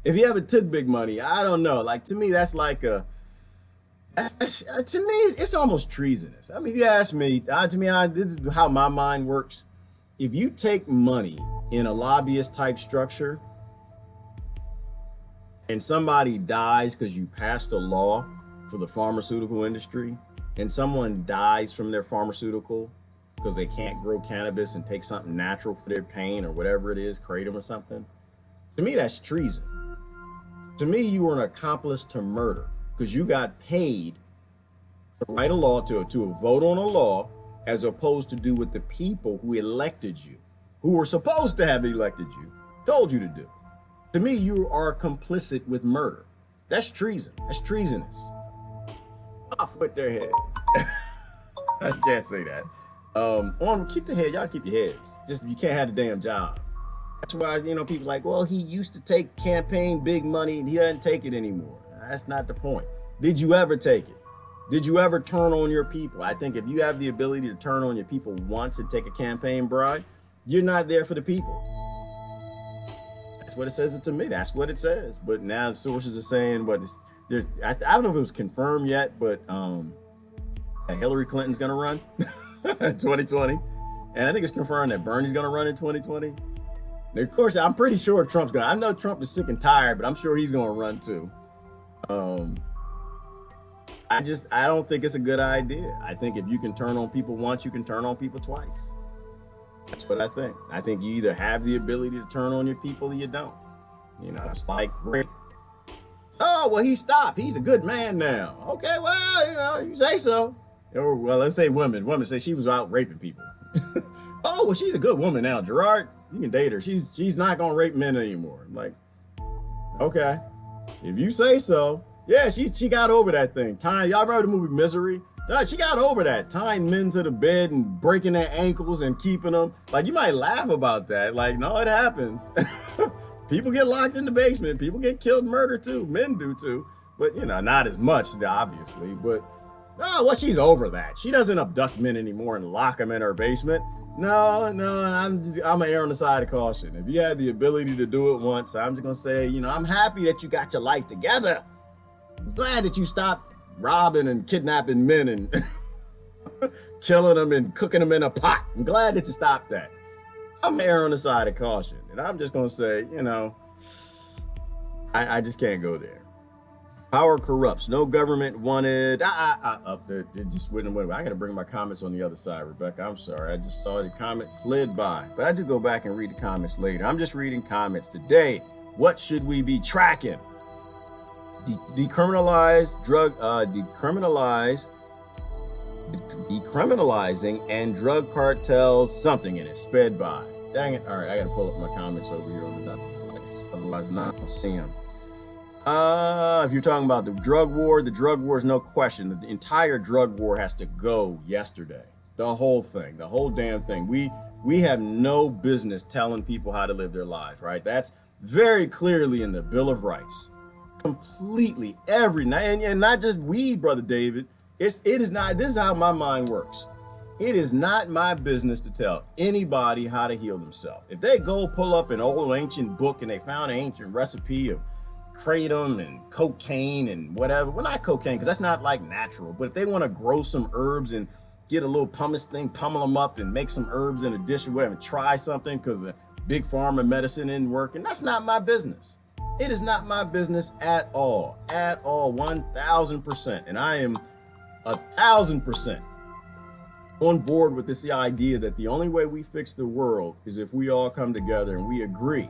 If he ever took big money, I don't know. Like, to me, that's like to me, it's almost treasonous. I mean, if you ask me, this is how my mind works. If you take money in a lobbyist type structure and somebody dies because you passed a law for the pharmaceutical industry and someone dies from their pharmaceutical because they can't grow cannabis and take something natural for their pain or whatever it is, kratom or something, to me, that's treason. To me, you were an accomplice to murder. Because you got paid to write a law, to vote on a law, as opposed to do what the people who elected you, who were supposed to have elected you, told you to do. To me, you are complicit with murder. That's treason. That's treasonous. Off with their head. I can't say that. Keep the head. Y'all keep your heads. Just you can't have the damn job. That's why people like, well, he used to take campaign big money and he doesn't take it anymore. That's not the point. Did you ever take it? Did you ever turn on your people? I think if you have the ability to turn on your people once and take a campaign bribe, you're not there for the people. That's what it says to me. That's what it says. But now sources are saying I don't know if it was confirmed yet, but Hillary Clinton's going to run in 2020. And I think it's confirmed that Bernie's going to run in 2020. Now, of course, I'm pretty sure Trump's going to. I know Trump is sick and tired, but I'm sure he's going to run too. I don't think it's a good idea. I think if you can turn on people once, you can turn on people twice. That's what I think. I think you either have the ability to turn on your people or you don't. It's like rape. Oh, well, he stopped. He's a good man now. Okay, well, you say so. Or, well, let's say women. Women say she was out raping people. Oh, well, she's a good woman now. Gerard, you can date her. She's not going to rape men anymore. I'm like, okay. If you say so, yeah, she got over that thing. Y'all remember the movie Misery? She got over that, tying men to the bed and breaking their ankles and keeping them. Like, you might laugh about that. Like, no, it happens. People get locked in the basement. People get killed, murdered too. Men do too. But, not as much, obviously. But, oh, well, she's over that. She doesn't abduct men anymore and lock them in her basement. No, I'm gonna err on the side of caution. If you had the ability to do it once, I'm just gonna say, I'm happy that you got your life together. I'm glad that you stopped robbing and kidnapping men and killing them and cooking them in a pot. I'm glad that you stopped that. I'm err on the side of caution, and I'm just gonna say, I just can't go there. Power corrupts. No government wanted. Up there. It just wouldn't wait. I got to bring my comments on the other side, Rebecca. I'm sorry. I just saw the comments slid by. But I do go back and read the comments later. I'm just reading comments today. What should we be tracking? Decriminalizing and drug cartels, something in it. Sped by. Dang it. All right. I got to pull up my comments over here on the device. Otherwise, I'm not going to see them. If you're talking about the drug war is no question. The entire drug war has to go yesterday. The whole thing, the whole damn thing. We have no business telling people how to live their lives, right? That's very clearly in the Bill of Rights. Completely every night, and not just weed, Brother David. It is not, this is how my mind works. It is not my business to tell anybody how to heal themselves. If they go pull up an old ancient book and they found an ancient recipe of kratom and cocaine and whatever, well, not cocaine, because that's not like natural, but if they want to grow some herbs and get a little pumice thing, pummel them up and make some herbs in a dish or whatever, try something because the big pharma medicine isn't working, that's not my business. It is not my business at all, 1000%. And I am 1000% on board with this idea that the only way we fix the world is if we all come together and we agree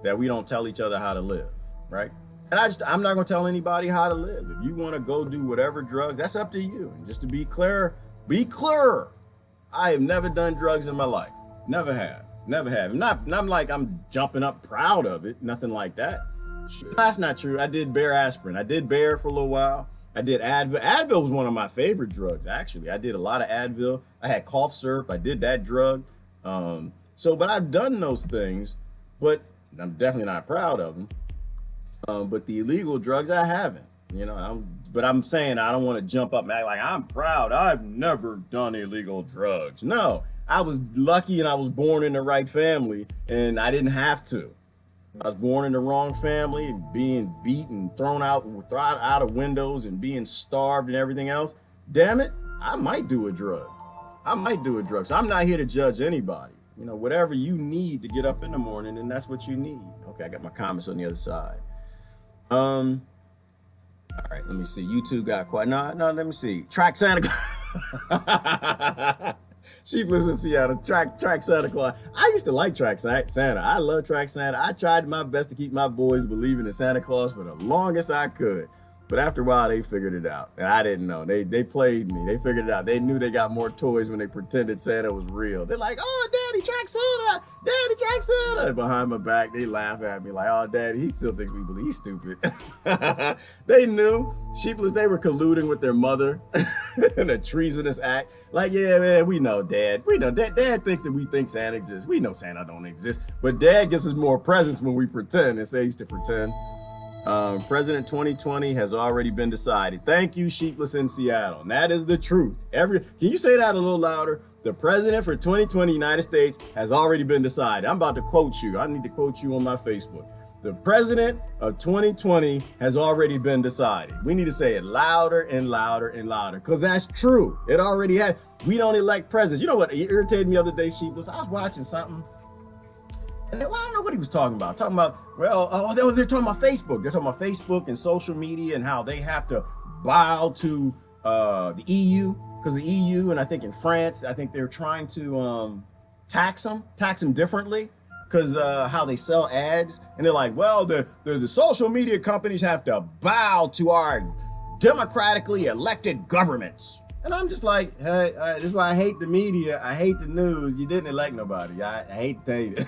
that we don't tell each other how to live, right? And I'm not gonna tell anybody how to live. If you wanna go do whatever drugs, that's up to you. And just to be clear, I have never done drugs in my life. Never have. Not like I'm jumping up proud of it, nothing like that. That's not true. I did bear aspirin. I did bear for a little while. I did Advil. Advil was one of my favorite drugs, actually. I did a lot of Advil. I had cough syrup. I did that drug. But I've done those things, but I'm definitely not proud of them. But the illegal drugs, I haven't. You know, but I'm saying I don't want to jump up and act like I'm proud. I've never done illegal drugs. No, I was lucky and I was born in the right family and I didn't have to. I was born in the wrong family and being beaten, thrown out of windows and being starved and everything else. Damn it, I might do a drug. So I'm not here to judge anybody. You know, whatever you need to get up in the morning, and that's what you need. Okay, I got my comments on the other side. All right, let me see. YouTube got quiet. No, let me see. Track Santa Claus. Sheep lives in Seattle. Track Santa Claus. I used to like Track Santa. I love Track Santa. I tried my best to keep my boys believing in Santa Claus for the longest I could. But after a while, they figured it out. And I didn't know. They played me. They figured it out. They knew they got more toys when they pretended Santa was real. They're like, oh, Daddy, Track Santa. Daddy, Track Santa. And behind my back, they laugh at me like, oh, Daddy, he still thinks we believe he's stupid. They knew. Sheepless, they were colluding with their mother in a treasonous act. Like, yeah, man, we know, Dad. We know Dad thinks that we think Santa exists. We know Santa don't exist. But Dad gives us more presents when we pretend and says to pretend. President 2020 has already been decided. Thank you, Sheepless in Seattle. And that is the truth. Can you say that a little louder? The president for 2020 United States has already been decided. I'm about to quote you. I need to quote you on my Facebook. The president of 2020 has already been decided. We need to say it louder and louder and louder, because that's true. It already had. We don't elect presidents. You know what irritated me the other day, Sheepless? I was watching something. I don't know what he was talking about. They're talking about Facebook. They're talking about Facebook and social media and how they have to bow to the EU, because the EU and I think in France, I think they're trying to tax them differently because how they sell ads. And they're like, well, the social media companies have to bow to our democratically elected governments. And I'm just like, hey, this is why I hate the media. I hate the news. You didn't elect nobody. I hate to tell you that.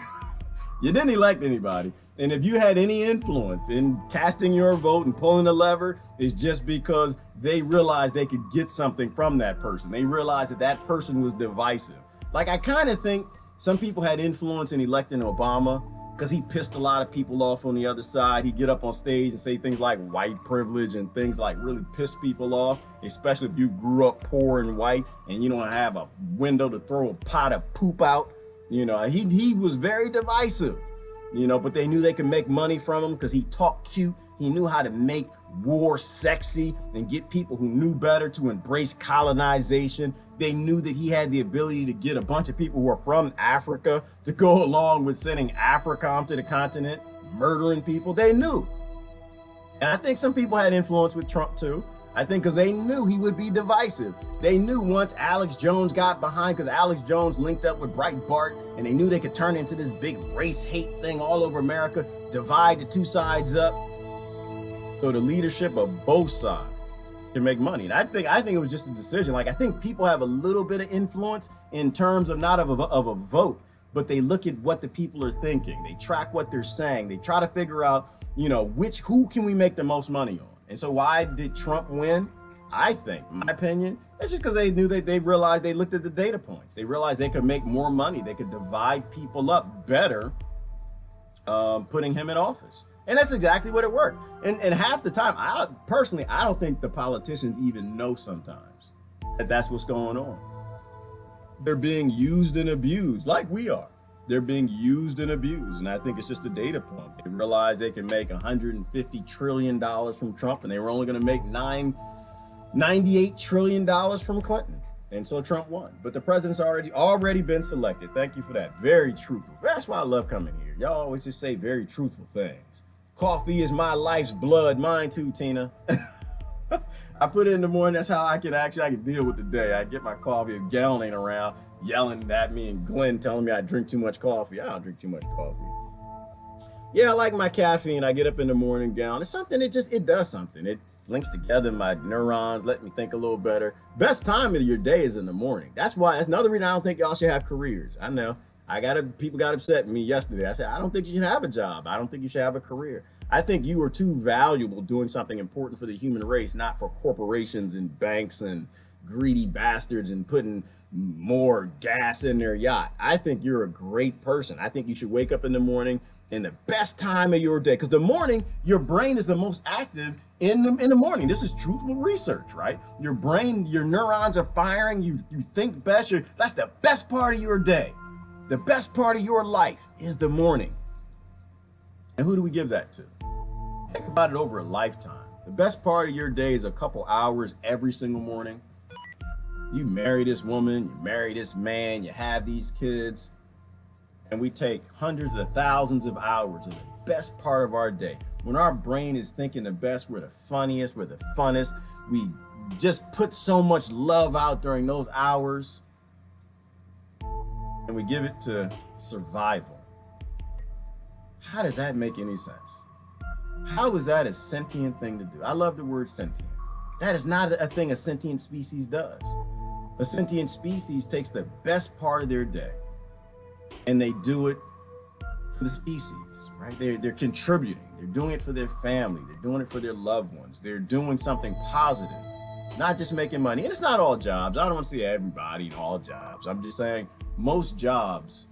You didn't elect anybody. And if you had any influence in casting your vote and pulling the lever, it's just because they realized they could get something from that person. They realized that that person was divisive. Like, I kind of think some people had influence in electing Obama because he pissed a lot of people off on the other side. He'd get up on stage and say things like white privilege and things like really piss people off, especially if you grew up poor and white and you don't have a window to throw a pot of poop out. You know, he was very divisive, you know, but they knew they could make money from him because he talked cute. He knew how to make war sexy and get people who knew better to embrace colonization. They knew that he had the ability to get a bunch of people who are from Africa to go along with sending Africa onto the continent, murdering people. They knew. And I think some people had influence with Trump too. I think because they knew he would be divisive. They knew once Alex Jones got behind, because Alex Jones linked up with Breitbart, and they knew they could turn into this big race hate thing all over America, divide the two sides up. So the leadership of both sides can make money. And I think it was just a decision. Like, I think people have a little bit of influence in terms of not of a vote, but they look at what the people are thinking. They track what they're saying. They try to figure out, you know, who can we make the most money on? And so why did Trump win? I think, in my opinion, It's just because they knew that they realized, they looked at the data points. They realized they could make more money. They could divide people up better, putting him in office. And that's exactly what it worked. And half the time, I don't think the politicians even know sometimes that that's what's going on. They're being used and abused like we are. They're being used and abused. And I think it's just a data point. They realized they can make $150 trillion from Trump, and they were only going to make $98 trillion from Clinton. And so Trump won. But the president's already been selected. Thank you for that. Very truthful. That's why I love coming here. Y'all always just say very truthful things. Coffee is my life's blood. Mine too, Tina. I put it in the morning. That's how I can deal with the day. I get my coffee. If Galen ain't around yelling at me and Glenn telling me I drink too much coffee. I don't drink too much coffee. Yeah, I like my caffeine. I get up in the morning, Galen. It's something, it does something. It links together my neurons, let me think a little better. Best time of your day is in the morning. That's another reason I don't think y'all should have careers. I know. People got upset with me yesterday. I said, I don't think you should have a job. I don't think you should have a career. I think you are too valuable doing something important for the human race, not for corporations and banks and greedy bastards and putting more gas in their yacht. I think you're a great person. I think you should wake up in the morning in the best time of your day, because the morning, your brain is the most active in the morning. This is truthful research, right? Your brain, your neurons are firing. You think best. That's the best part of your day. The best part of your life is the morning. And who do we give that to? Think about it over a lifetime. The best part of your day is a couple hours every single morning. You marry this woman, you marry this man, you have these kids, and we take hundreds of thousands of hours of the best part of our day. When our brain is thinking the best, we're the funniest, we're the funnest. We just put so much love out during those hours, and we give it to survival. How does that make any sense? How is that a sentient thing to do? I love the word sentient. That is not a thing a sentient species does. A sentient species takes the best part of their day and they do it for the species, right? They're contributing. They're doing it for their family. They're doing it for their loved ones. They're doing something positive, not just making money. And it's not all jobs. I don't want to see everybody in all jobs. I'm just saying most jobs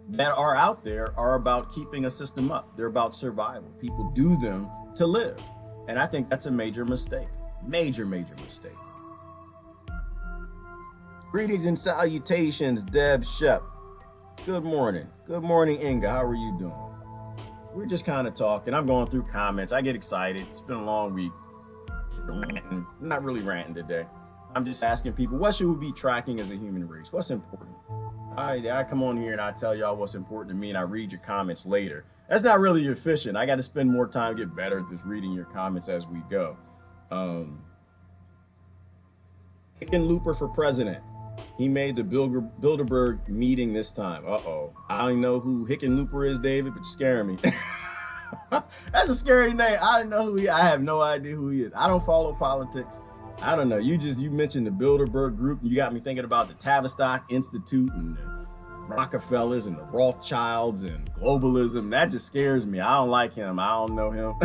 that are out there are about keeping a system up. They're about survival. People do them to live. And I think that's a major mistake. Major, major mistake. Greetings and salutations, Deb Shep. Good morning. Good morning, Inga. How are you doing? We're just kind of talking. I'm going through comments. I get excited. It's been a long week. I'm not really ranting today. I'm just asking people, what should we be tracking as a human race? What's important? I come on here and I tell y'all what's important to me and I read your comments later. That's not really efficient. I got to spend more time, get better at this reading your comments as we go. Hickenlooper for president. He made the Bilderberg meeting this time. Uh-oh. I don't know who Hickenlooper is, David, but you're scaring me. That's a scary name. I don't know who he is. I have no idea who he is. I don't follow politics. I don't know. You mentioned the Bilderberg group. You got me thinking about the Tavistock Institute and the Rockefellers and the Rothschilds and globalism. That just scares me. I don't like him. I don't know him.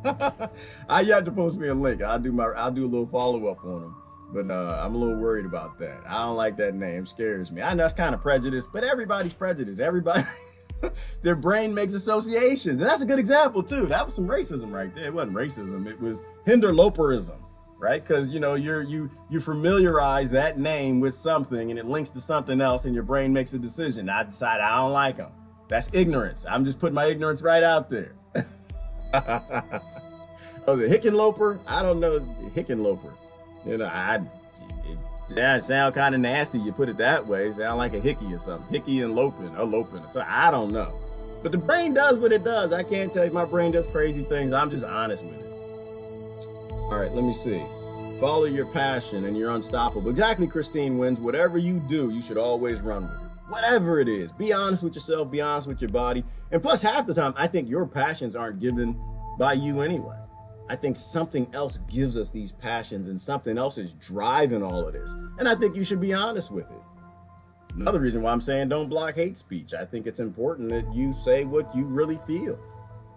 You have to post me a link. I'll do a little follow up on him. But I'm a little worried about that. I don't like that name. It scares me. I know it's kind of prejudice, but everybody's prejudiced. Everybody, their brain makes associations. And that's a good example too. That was some racism right there. It wasn't racism. It was hinderloperism, right? Because you familiarize that name with something and it links to something else and your brain makes a decision. I decide I don't like them. That's ignorance. I'm just putting my ignorance right out there. Was it Hickenlooper? I don't know. Hickenlooper. You know, that sound kind of nasty. You put it that way. It sound like a hickey or something. Hickey and loping or something. I don't know. But the brain does what it does. I can't tell you my brain does crazy things. I'm just honest with it. All right, let me see. Follow your passion and you're unstoppable. Exactly, Christine Wins. Whatever you do, you should always run with it. Whatever it is. Be honest with yourself. Be honest with your body. And plus, half the time, I think your passions aren't given by you anyway. I think something else gives us these passions and something else is driving all of this. And I think you should be honest with it. Another reason why I'm saying don't block hate speech. I think it's important that you say what you really feel.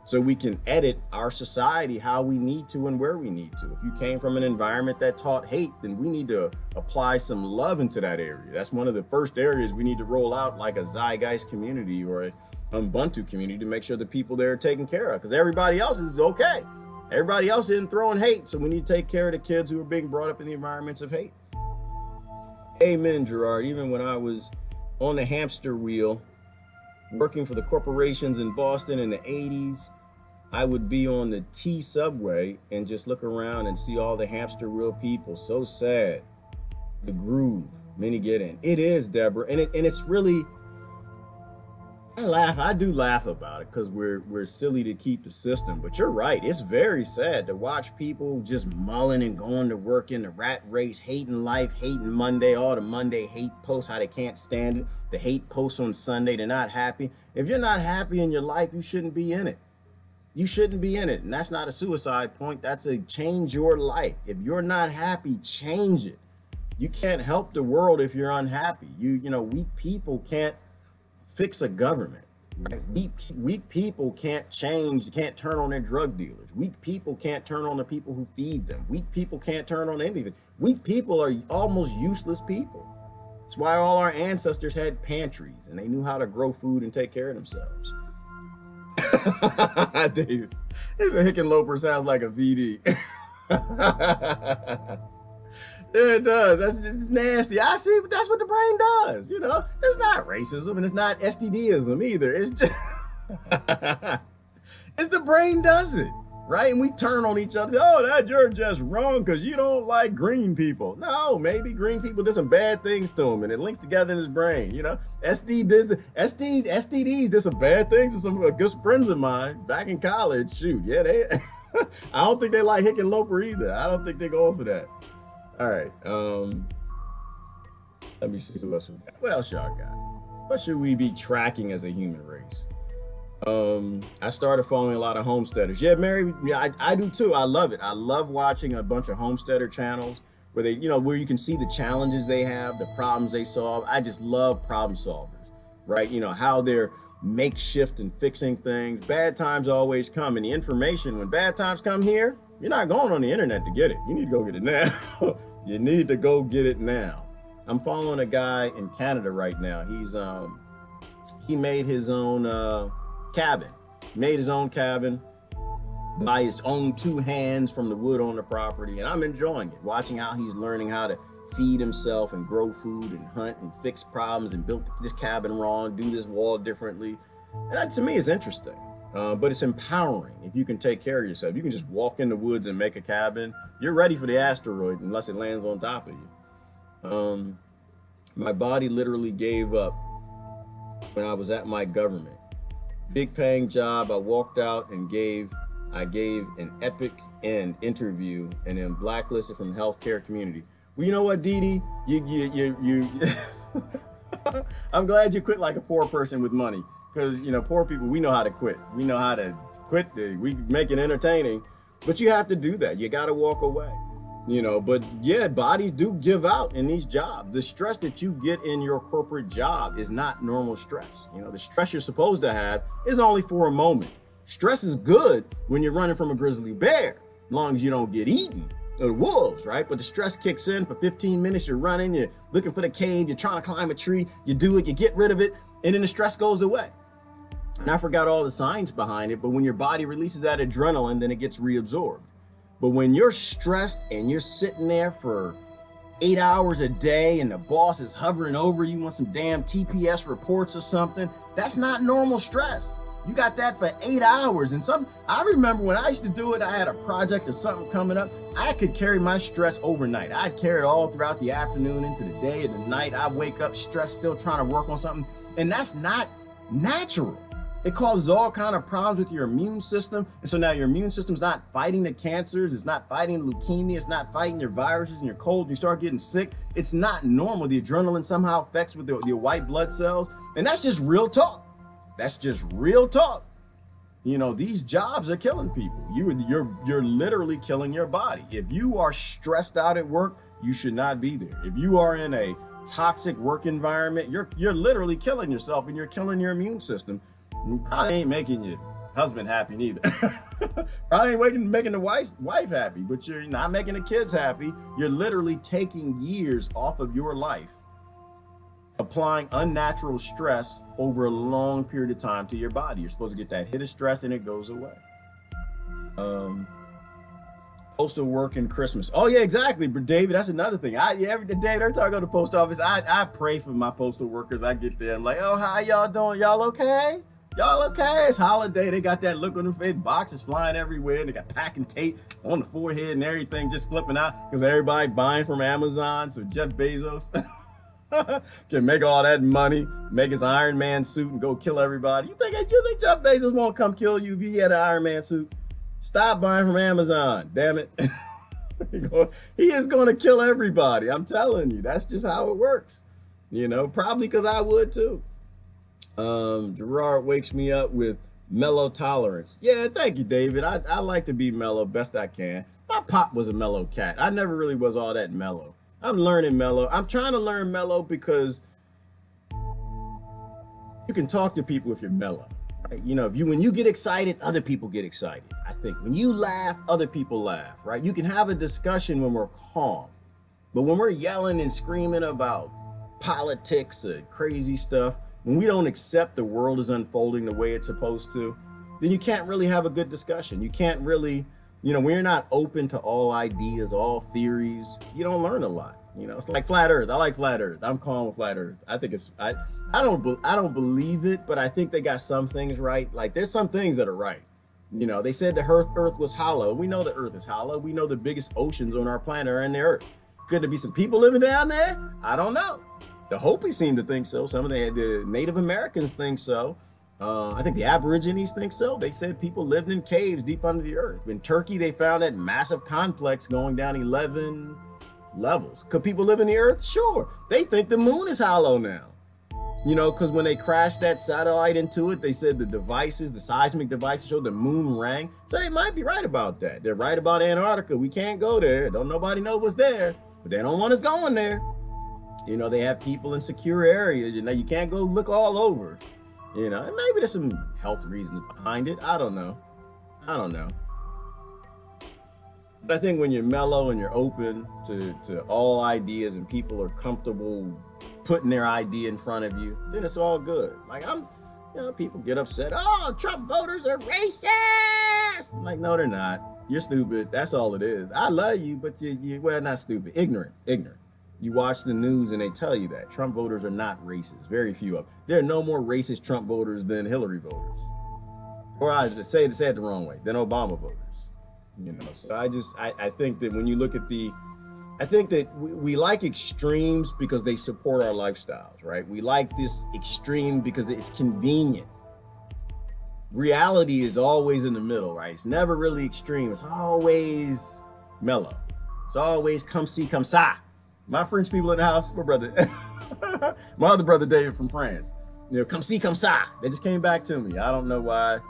so we can edit our society how we need to and where we need to. If you came from an environment that taught hate, then we need to apply some love into that area. That's one of the first areas we need to roll out, like a zeitgeist community or a Ubuntu community, to make sure the people there are taken care of, because everybody else is okay. Everybody else isn't throwing hate, so we need to take care of the kids who are being brought up in the environments of hate. Amen, Gerard. Even when I was on the hamster wheel, working for the corporations in Boston in the 80s, I would be on the T subway and just look around and see all the hamster wheel people. So sad. The groove many get in. It is, Deborah, and it's really, I do laugh about it because we're silly to keep the system. But you're right, it's very sad to watch people just mulling and going to work in the rat race, hating life, hating Monday, all the Monday hate posts, how they can't stand it. The hate posts on Sunday, they're not happy. If you're not happy in your life, you shouldn't be in it. You shouldn't be in it. And that's not a suicide point. That's a change your life. If you're not happy, change it. You can't help the world if you're unhappy. You know, weak people can't fix a government. Right? Weak people can't change, can't turn on their drug dealers. Weak people can't turn on the people who feed them. Weak people can't turn on anything. Weak people are almost useless people. That's why all our ancestors had pantries and they knew how to grow food and take care of themselves. David, this a Hickenlooper sounds like a VD. Yeah, it does. It's nasty. I see, but that's what the brain does. You know, it's not racism and it's not STDism either. It's just, it's the brain does it, right? And we turn on each other. Oh, that you're just wrong because you don't like green people. No, maybe green people did some bad things to him and it links together in his brain. You know, STDs did some bad things to some good friends of mine back in college. Shoot, yeah, they. I don't think they like Hickenlooper either. I don't think they're going for that. All right, let me see what else we got. What else y'all got? What should we be tracking as a human race? I started following a lot of homesteaders. Yeah, Mary, yeah, I do too. I love it. I love watching a bunch of homesteader channels where they, you know, where you can see the challenges they have, the problems they solve. I just love problem solvers, right? You know, how they're makeshift and fixing things. Bad times always come, and the information, when bad times come here, you're not going on the internet to get it. You need to go get it now. You need to go get it now. I'm following a guy in Canada right now. He made his own cabin. Made his own cabin by his own two hands from the wood on the property, and I'm enjoying it. Watching how he's learning how to feed himself and grow food and hunt and fix problems and build this cabin wrong, do this wall differently. And that, to me, is interesting. But it's empowering if you can take care of yourself. You can just walk in the woods and make a cabin. You're ready for the asteroid unless it lands on top of you. My body literally gave up when I was at my government. Big paying job. I walked out and I gave an epic end interview and then blacklisted from the healthcare community. Well, you know what, Dee Dee? I'm glad you quit like a poor person with money. Because, you know, poor people, we know how to quit. We know how to quit. We make it entertaining, but you have to do that. You got to walk away, you know. But yeah, bodies do give out in these jobs. The stress that you get in your corporate job is not normal stress. You know, the stress you're supposed to have is only for a moment. Stress is good when you're running from a grizzly bear, as long as you don't get eaten. The wolves, right? But the stress kicks in for 15 minutes. You're running, you're looking for the cave, you're trying to climb a tree, you do it, you get rid of it, and then the stress goes away. And I forgot all the science behind it, but when your body releases that adrenaline, then it gets reabsorbed. But when you're stressed and you're sitting there for 8 hours a day and the boss is hovering over you, want some damn TPS reports or something, that's not normal stress. You got that for 8 hours. And I remember when I used to do it, I had a project or something coming up. I could carry my stress overnight. I'd carry it all throughout the afternoon into the day and the night. I wake up stressed, still trying to work on something. And that's not natural. It causes all kind of problems with your immune system. And so now your immune system's not fighting the cancers. It's not fighting leukemia. It's not fighting your viruses and your cold. You start getting sick. It's not normal. The adrenaline somehow affects with your white blood cells. And that's just real talk. That's just real talk. You know, these jobs are killing people. You're literally killing your body. If you are stressed out at work, you should not be there. If you are in a toxic work environment, you're literally killing yourself and you're killing your immune system. You probably ain't making you husband happy neither. Probably ain't making the wife happy, but you're not making the kids happy. You're literally taking years off of your life, applying unnatural stress over a long period of time to your body. You're supposed to get that hit of stress and it goes away. Postal work and Christmas. Oh yeah, exactly. But David, that's another thing. Every day every time I go to the post office, I pray for my postal workers. I get there, I'm like, oh, how y'all doing? Y'all okay? Y'all okay? It's holiday. They got that look on their face. Boxes flying everywhere. And they got packing tape on the forehead and everything just flipping out because everybody buying from Amazon. So Jeff Bezos can make all that money, make his Iron Man suit and go kill everybody. You think Jeff Bezos won't come kill you if he had an Iron Man suit? Stop buying from Amazon, damn it. He is going to kill everybody. I'm telling you, that's just how it works. You know, probably because I would too. Gerard wakes me up with mellow tolerance. Yeah, thank you, David. I like to be mellow best I can. My pop was a mellow cat. I never really was all that mellow. I'm learning mellow. I'm trying to learn mellow because you can talk to people if you're mellow. Right? You know, when you get excited, other people get excited. I think when you laugh, other people laugh, right? You can have a discussion when we're calm, but when we're yelling and screaming about politics or crazy stuff, when we don't accept the world is unfolding the way it's supposed to, then you can't really have a good discussion. You can't really, you know, when you're not open to all ideas, all theories, you don't learn a lot. You know, it's like flat earth. I like flat earth. I'm calm with flat earth. I think it's, I don't believe it, but I think they got some things right. Like there's some things that are right. You know, they said the earth was hollow. We know the earth is hollow. We know the biggest oceans on our planet are in the earth. Could there be some people living down there? I don't know. The Hopi seem to think so. Some of the Native Americans think so. I think the Aborigines think so. They said people lived in caves deep under the earth. In Turkey, they found that massive complex going down 11 levels. Could people live in the earth? Sure. They think the moon is hollow now. You know, because when they crashed that satellite into it, they said the devices, the seismic devices showed the moon rang. So they might be right about that. They're right about Antarctica. We can't go there. Don't nobody know what's there, but they don't want us going there. You know, they have people in secure areas. You know, you can't go look all over. You know, and maybe there's some health reasons behind it. I don't know. But I think when you're mellow and you're open to all ideas and people are comfortable putting their idea in front of you, then it's all good. Like you know, people get upset. Oh, Trump voters are racist. I'm like, no, they're not. You're stupid. That's all it is. I love you, but well, not stupid, ignorant. You watch the news and they tell you that Trump voters are not racist. Very few of them. There are no more racist Trump voters than Hillary voters. Or I say it the wrong way, than Obama voters. You know, so I think that when you look at I think that we like extremes because they support our lifestyles, right? We like this extreme because it's convenient. Reality is always in the middle, right? It's never really extreme. It's always mellow. It's always come see, come sa. My French people in the house, my brother, my other brother David from France, you know, come see, come sa. They just came back to me. I don't know why.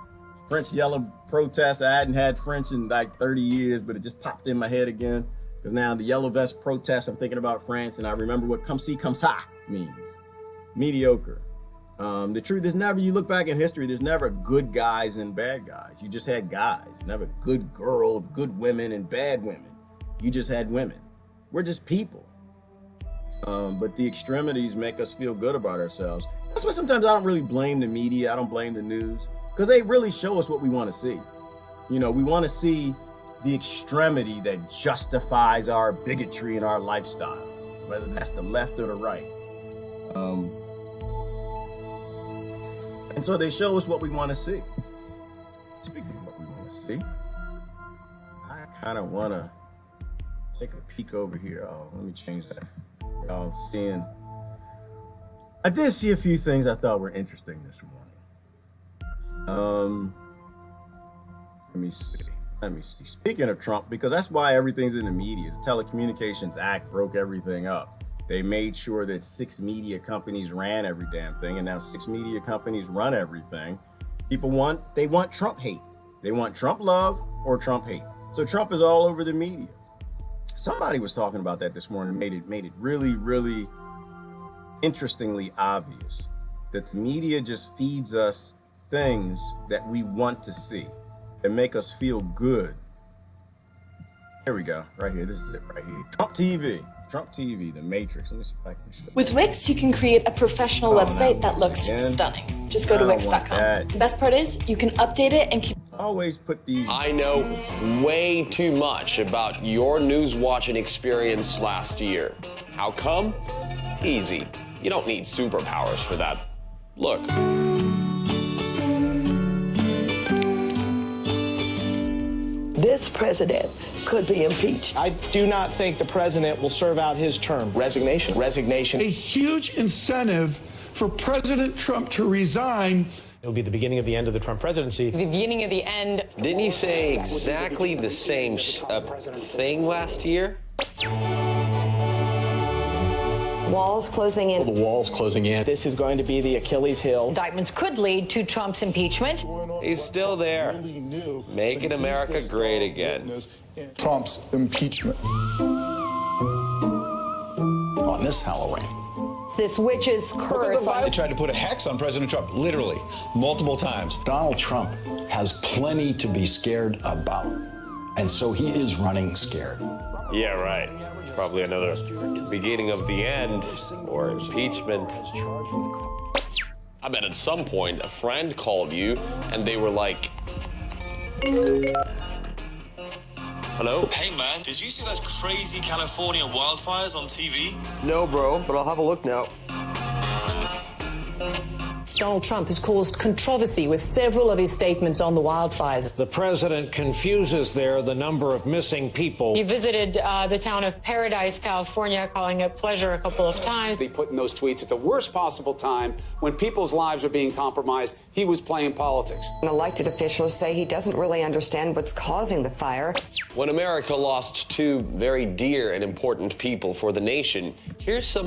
French yellow protest. I hadn't had French in like 30 years, but it just popped in my head again. Because now the yellow vest protests, I'm thinking about France, and I remember what come see, come sa means. Mediocre. The truth is never, you look back in history, there's never good guys and bad guys. You just had guys. Never good girl, good women, and bad women. You just had women. We're just people. But the extremities make us feel good about ourselves. That's why sometimes I don't really blame the media. I don't blame the news. Because they really show us what we want to see. You know, we want to see the extremity that justifies our bigotry and our lifestyle, whether that's the left or the right. And so they show us what we want to see. Speaking of what we want to see, I kind of want to take a peek over here. Oh, let me change that. Y'all seeing, I did see a few things I thought were interesting this morning. Let me see. Speaking of Trump, because that's why everything's in the media. The Telecommunications Act broke everything up. They made sure that 6 media companies ran every damn thing, and now 6 media companies run everything. People want Trump hate. They want Trump love or Trump hate. So Trump is all over the media. Somebody was talking about that this morning, made it really, really interestingly obvious that the media just feeds us things that we want to see and make us feel good. Here we go, right here. This is it right here. Trump TV, The Matrix. Let me see if I can show you. With Wix, you can create a professional website that looks stunning. Just go to Wix.com. The best part is you can update it and keep. Always put these. I know way too much about your news watching experience last year. How come? Easy. You don't need superpowers for that. Look. This president could be impeached. I do not think the president will serve out his term. Resignation. A huge incentive for President Trump to resign. It will be the beginning of the end of the Trump presidency. The beginning of the end. Didn't he say exactly the same thing last year? Walls closing in. The wall's closing in. This is going to be the Achilles heel. Indictments could lead to Trump's impeachment. He's still there. Making America great again. Trump's impeachment. On this Halloween. This witch's curse. They tried to put a hex on President Trump, literally, multiple times. Donald Trump has plenty to be scared about, and so he is running scared. Yeah, right. Probably another beginning of the end or impeachment. I bet at some point a friend called you and they were like, hello? Hey man, did you see those crazy California wildfires on TV? No, bro, but I'll have a look now. Donald Trump has caused controversy with several of his statements on the wildfires. The president confuses there the number of missing people. He visited the town of Paradise, California, calling it pleasure a couple of times. He put in those tweets at the worst possible time when people's lives are being compromised. He was playing politics. Elected officials say he doesn't really understand what's causing the fire. When America lost two very dear and important people for the nation, here's some of